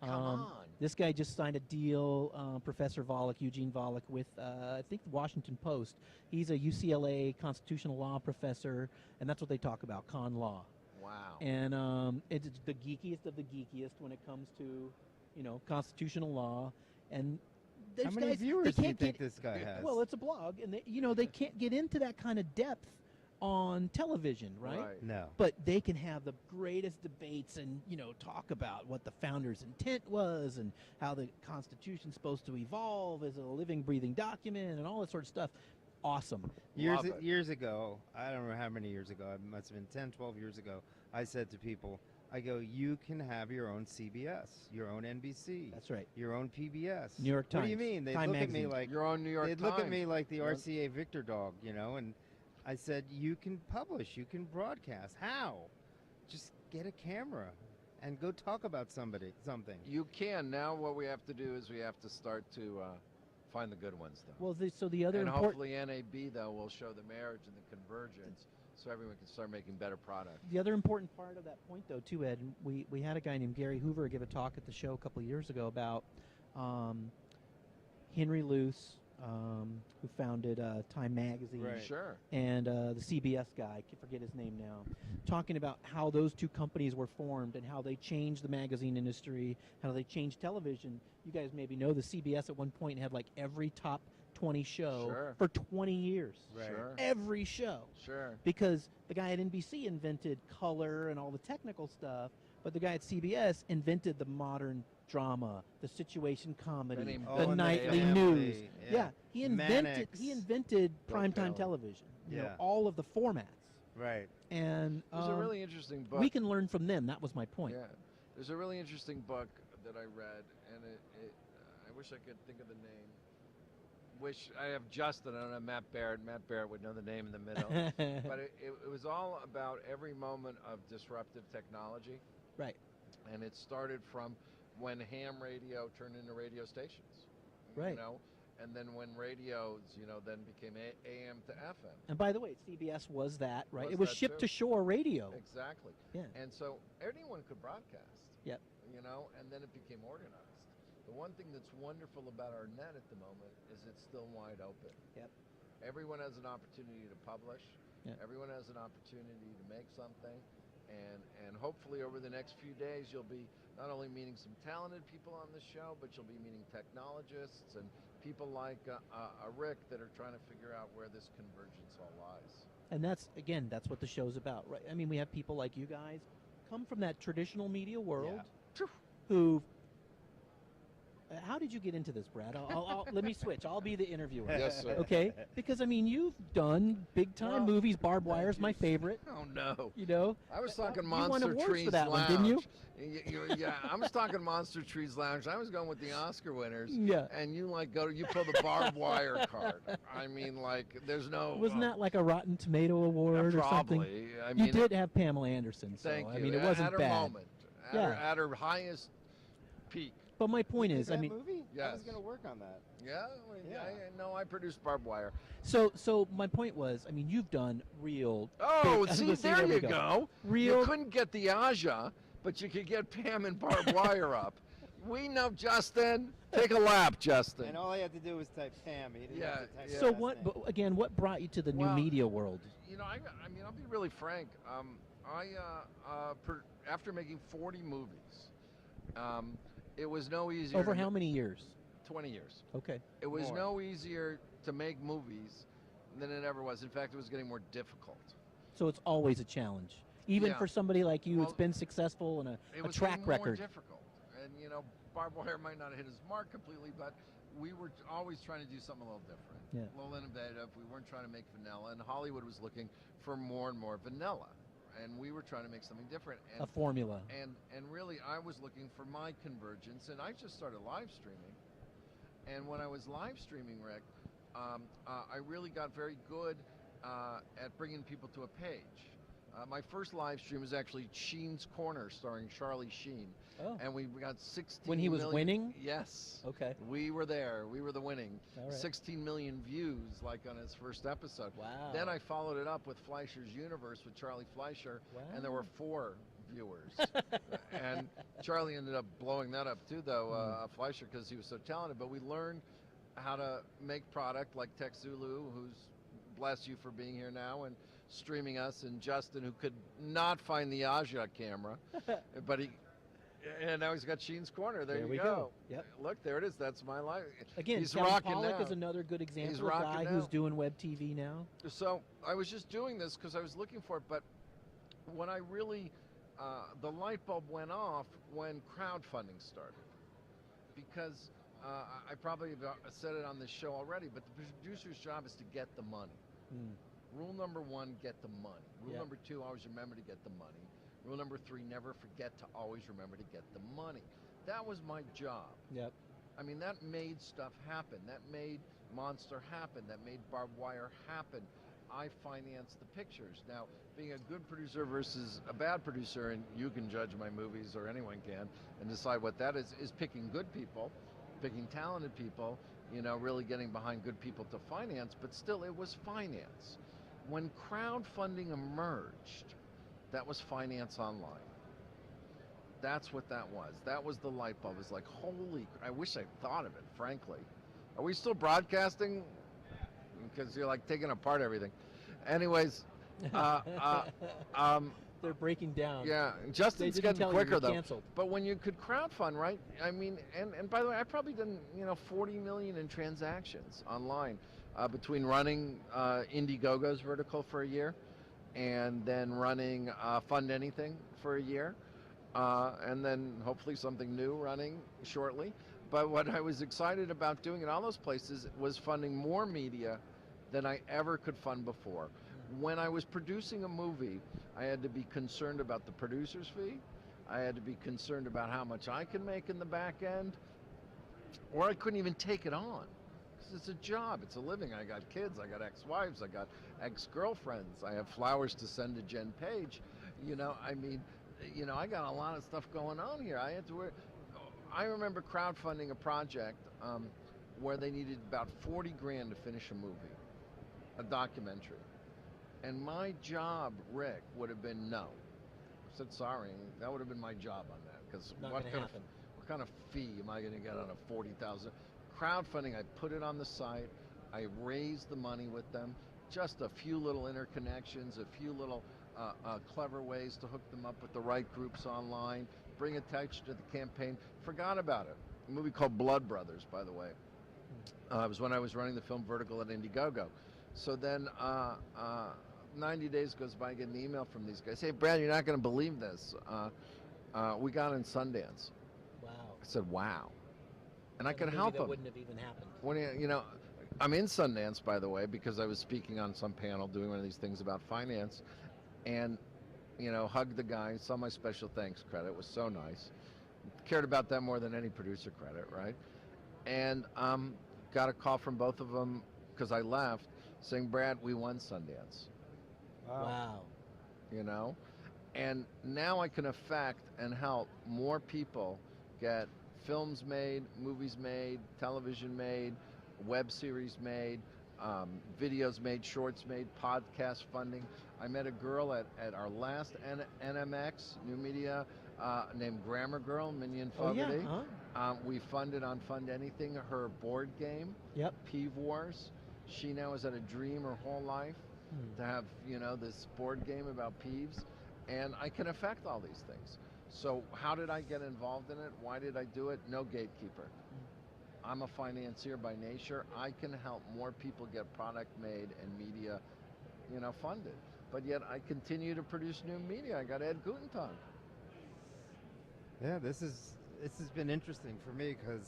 Come on. This guy just signed a deal, Professor Volokh, Eugene Volokh, with I think the Washington Post. He's a UCLA constitutional law professor, and that's what they talk about, con law. Wow. And it's the geekiest of the geekiest when it comes to, constitutional law. And How these many guys, viewers they do you can't think get, this guy has? Well, it's a blog, and they can't get into that kind of depth on television, right? No. But they can have the greatest debates and, talk about what the founder's intent was and how the Constitution's supposed to evolve as a living, breathing document and all that sort of stuff. Awesome. Years ago, I don't know how many years ago, it must have been 10, 12 years ago, I said to people, I go, you can have your own CBS, your own NBC. That's right. Your own PBS. New York Times. What do you mean? They'd Time look magazine. at me like Your own New York they'd Times. look at me like the RCA Victor dog, and I said, you can publish, you can broadcast. How? Just get a camera and go talk about something. You can. Now what we have to do is we have to start to find the good ones, though. Well, so the other and important... hopefully NAB, though, will show the marriage and the convergence so everyone can start making better product. The other important part of that point, though, too, Ed, we had a guy named Gary Hoover give a talk at the show a couple of years ago about Henry Luce, who founded Time Magazine. Right. Sure. And the CBS guy, I forget his name now, talking about how those two companies were formed and how they changed the magazine industry, how they changed television. You guys maybe know the CBS at one point had like every top 20 show Sure. for 20 years. Right. Sure. Every show. Sure. Because the guy at NBC invented color and all the technical stuff, but the guy at CBS invented the modern drama, the situation comedy, Then he the Oh, and the nightly family, news. yeah. He Mannix. invented Bill primetime Taylor. television. You know, Yeah. all of the formats. Right. And There's a really interesting book. we can learn from them. That was my point. Yeah, there's a really interesting book that I read, and I wish I could think of the name. Wish I have Justin. I don't have Matt Barrett. Matt Barrett would know the name in the middle. But it was all about every moment of disruptive technology, Right. and it started from when ham radio turned into radio stations. Right. You know, and then when radios, then became AM to FM. And by the way, CBS was that, right? Was It was that ship too. to shore radio. Exactly. Yeah. And so anyone could broadcast. Yep. And then it became organized. The one thing that's wonderful about our net at the moment is it's still wide open. Yep. Everyone has an opportunity to publish. Yep. Everyone has an opportunity to make something. And hopefully over the next few days you'll be not only meeting some talented people on the show, but you'll be meeting technologists and people like Rick that are trying to figure out where this convergence all lies. And that's what the show's about, right? I mean, we have people like you guys come from that traditional media world who. How did you get into this, Brad? Let me switch. I'll be the interviewer. Yes, sir. Okay? Because, I mean, you've done big-time movies. Barbed Wire's my favorite. Oh, no. You know? I was talking You won Monster awards Trees for that Lounge. one, didn't you? Yeah, I was talking Monster Trees Lounge. I was going with the Oscar winners. Yeah. And you you pull the barbed wire card. I mean, there's no. Wasn't that like a Rotten Tomato award or something? Probably. I mean, You did have Pamela Anderson, so Thank you. I mean, it wasn't at her bad. moment. Yeah. At her highest peak. But my point is, I that mean, movie? I was Yes. going to work on that. Yeah. Yeah. I produced barbed wire. so my point was, I mean, you've done real. Oh, big- see, there we you go. Real. You couldn't get the Aja, but you could get Pam and barbed wire up. We know, Justin. Take a lap, Justin. And all he had to do was type Pam. He didn't have to type yeah. his So last what? name. But again, what brought you to the new Well, media world? I mean, I'll be really frank. After making 40 movies, it was no easier. Over how many years? 20 years. Okay. It was More. no easier to make movies than it ever was. In fact, it was getting more difficult. So it's always a challenge, even Yeah. for somebody like you. Well, It's been successful and It a was track getting more record. difficult. And, barbed wire might not have hit his mark completely, but we were always trying to do something a little different. Yeah. A little innovative. We weren't trying to make vanilla, and Hollywood was looking for more and more vanilla. And we were trying to make something different. A formula. And really, I was looking for my convergence, and I just started live streaming. And when I was live streaming, Rick, I really got very good at bringing people to a page. My first live stream was actually Sheen's Corner, starring Charlie Sheen. Oh. And we got 16 When he was million winning? Yes. Okay. We were there. We were the winning. All right. 16 million views, like on his first episode. Wow. Then I followed it up with Fleischer's Universe with Charlie Fleischer, and there Wow. were 4 viewers. And Charlie ended up blowing that up too, though, Fleischer, because he was so talented. But we learned how to make product like TechZulu, who's bless you for being here now and streaming us, and Justin, who could not find the Aja camera, but and now he's got Sheen's Corner. There we you go. Yep. Look, there it is. That's my life. Again, he's Kevin rocking Pollak now. is another good example He's of a guy rocking who's now. doing web TV now. So I was just doing this because I was looking for it, but when I really, the light bulb went off when crowdfunding started. Because I probably have said it on this show already, but the producer's job is to get the money. Rule number 1, get the money. Rule Yep. number 2, always remember to get the money. Rule number 3, never forget to always remember to get the money. That was my job. Yep. I mean, that made stuff happen. That made Monster happen. That made Barbed Wire happen. I financed the pictures. Now, being a good producer versus a bad producer, and you can judge my movies, or anyone can, and decide what that is picking good people, picking talented people, really getting behind good people to finance, but still it was finance. When crowdfunding emerged, that was finance online. That's what that was. That was the light bulb. It's like, holy, I wish I thought of it, frankly. Are we still broadcasting? Because you're like taking apart everything. Anyways, they're breaking down. Yeah, They Justin's didn't getting tell you quicker you're though. canceled. But when you could crowdfund, right? I mean, and by the way, I probably done 40 million in transactions online between running Indiegogo's vertical for a year, and then running Fund Anything for a year, and then hopefully something new running shortly. But what I was excited about doing in all those places was funding more media than I ever could fund before. When I was producing a movie, I had to be concerned about the producer's fee. I had to be concerned about how much I can make in the back end, or I couldn't even take it on. Because it's a job, it's a living. I got kids, I got ex-wives, I got ex-girlfriends, I have flowers to send to Jen Page. I got a lot of stuff going on here. I remember crowdfunding a project where they needed about 40 grand to finish a movie, a documentary. And my job, Rick, would have been no. I said, sorry, that would have been my job on that. Because what kind of fee am I going to get on a 40,000? Crowdfunding, I put it on the site. I raised the money with them. Just a few little interconnections, a few little clever ways to hook them up with the right groups online, bring attention to the campaign. Forgot about it. A movie called Blood Brothers, by the way. It was when I was running the film Vertical at Indiegogo. So then 90 days goes by, I get an email from these guys. Hey, Brad, you're not going to believe this. We got in Sundance. Wow. I said, wow. And I A could movie help that them. wouldn't have even happened. I'm in Sundance, by the way, because I was speaking on some panel doing one of these things about finance. And, hugged the guy, saw my special thanks credit. It was so nice. Cared about that more than any producer credit, right? And got a call from both of them because I left saying, Brad, we won Sundance. Wow. And now I can affect and help more people get films made, movies made, television made, web series made, videos made, shorts made, podcast funding. I met a girl at our last NMX New Media named Grammar Girl, Minion Fogarty. Oh, yeah. We funded on Fund Anything her board game, Yep. Peeve Wars. She now has had a dream her whole life to have, this board game about peeves. And I can affect all these things. So how did I get involved in it? Why did I do it? No gatekeeper. I'm a financier by nature. I can help more people get product made and media, funded. But yet I continue to produce new media. I got Ed Gutentag. Yeah, this has been interesting for me because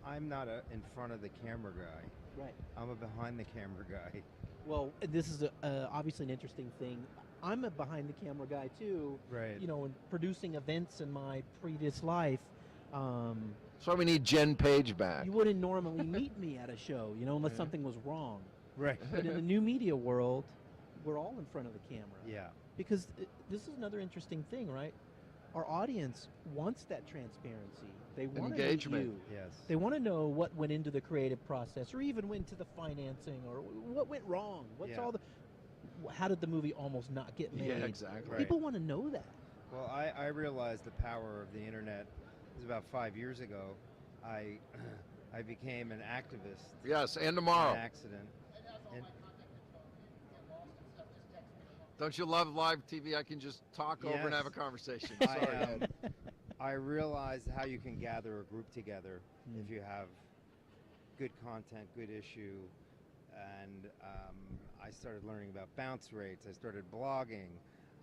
I'm not a in front of the camera guy. Right. I'm a behind the camera guy. Well, this is obviously an interesting thing. I'm a behind the camera guy too. Right. In producing events in my previous life. That's why we need Jen Page back. You wouldn't normally meet me at a show, unless something was wrong. Right. But in the new media world, we're all in front of the camera. Yeah. Because this is another interesting thing, right? Our audience wants that transparency. They want engagement. To know you. Yes. They want to know what went into the creative process, or even went to the financing, or what went wrong. How did the movie almost not get made? Yeah, exactly. People want to know that. Well, I realized the power of the internet. It was about 5 years ago. I became an activist. Yes, and tomorrow. By accident. And Don't you love live TV? I can just talk over and have a conversation. Sorry, Ed. I realized how you can gather a group together if you have good content, good issue, and I started learning about bounce rates. I started blogging.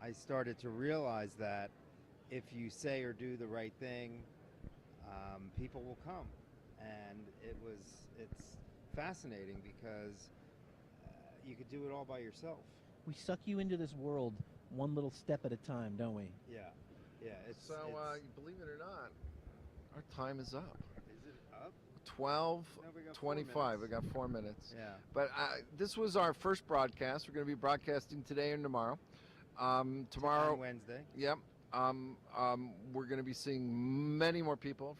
I started to realize that if you say or do the right thing, people will come, and it's fascinating because you could do it all by yourself. We suck you into this world one little step at a time, don't we? Yeah. So, believe it or not, our time is up. Is it up? 12:25. We got 4 minutes. Yeah. But this was our first broadcast. We're going to be broadcasting today and tomorrow. Tomorrow, On Wednesday. Yep. We're going to be seeing many more people.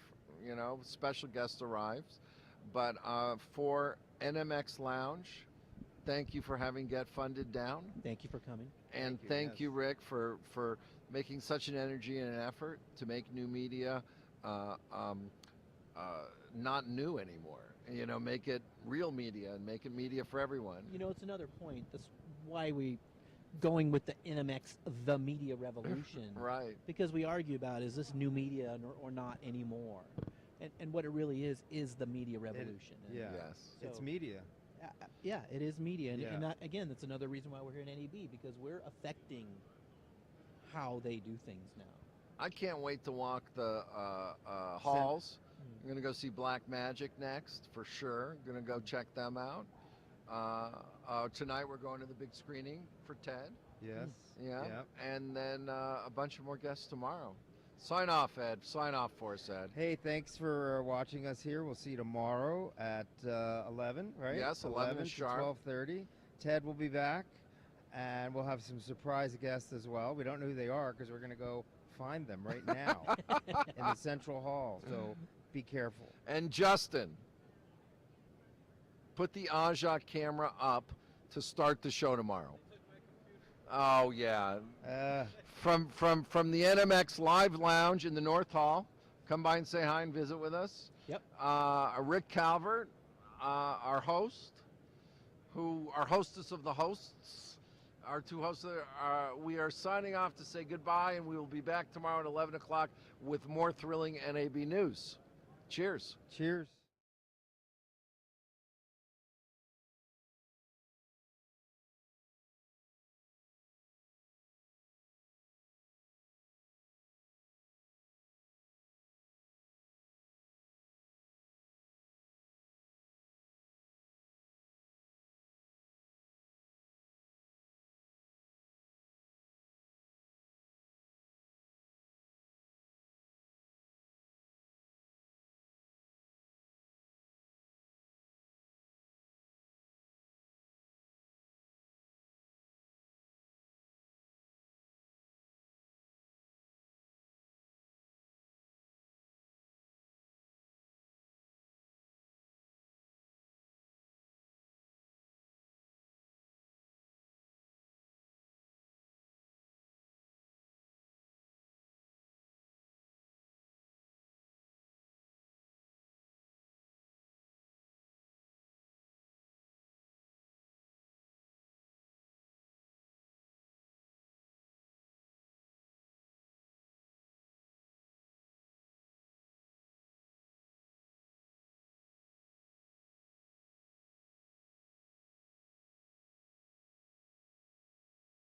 Special guest arrives. But for NMX Lounge, thank you for having Get Funded down. Thank you for coming. And thank you, Rick, for making such an energy and an effort to make new media not new anymore. Make it real media and make it media for everyone. It's another point. That's why we going with the NMX, the media revolution. Right. Because we argue about, is this new media or not anymore? And what it really is the media revolution. And Yeah. Yes. It's so- media. Yeah, it is media. And, Yeah. and that, again, that's another reason why we're here in NAB, because we're affecting how they do things now. I can't wait to walk the halls. I'm going to go see Black Magic next, for sure. Going to go check them out. Tonight we're going to the big screening for Ted. Yes. Yeah. Yep. And then a bunch of more guests tomorrow. Sign off, Ed. Sign off for us, Ed. Hey, thanks for watching us here. We'll see you tomorrow at 11, right? Yes, 11 to sharp. 12:30. Ted will be back, and we'll have some surprise guests as well. We don't know who they are because we're going to go find them right now in the Central Hall. So be careful. And Justin, put the Aja camera up to start the show tomorrow. Oh yeah, from the NMX Live Lounge in the North Hall. Come by and say hi and visit with us. Yep. Rick Calvert, our host, our hostess of the hosts, our two hosts. We are signing off to say goodbye, and we will be back tomorrow at 11 o'clock with more thrilling NAB news. Cheers. Cheers.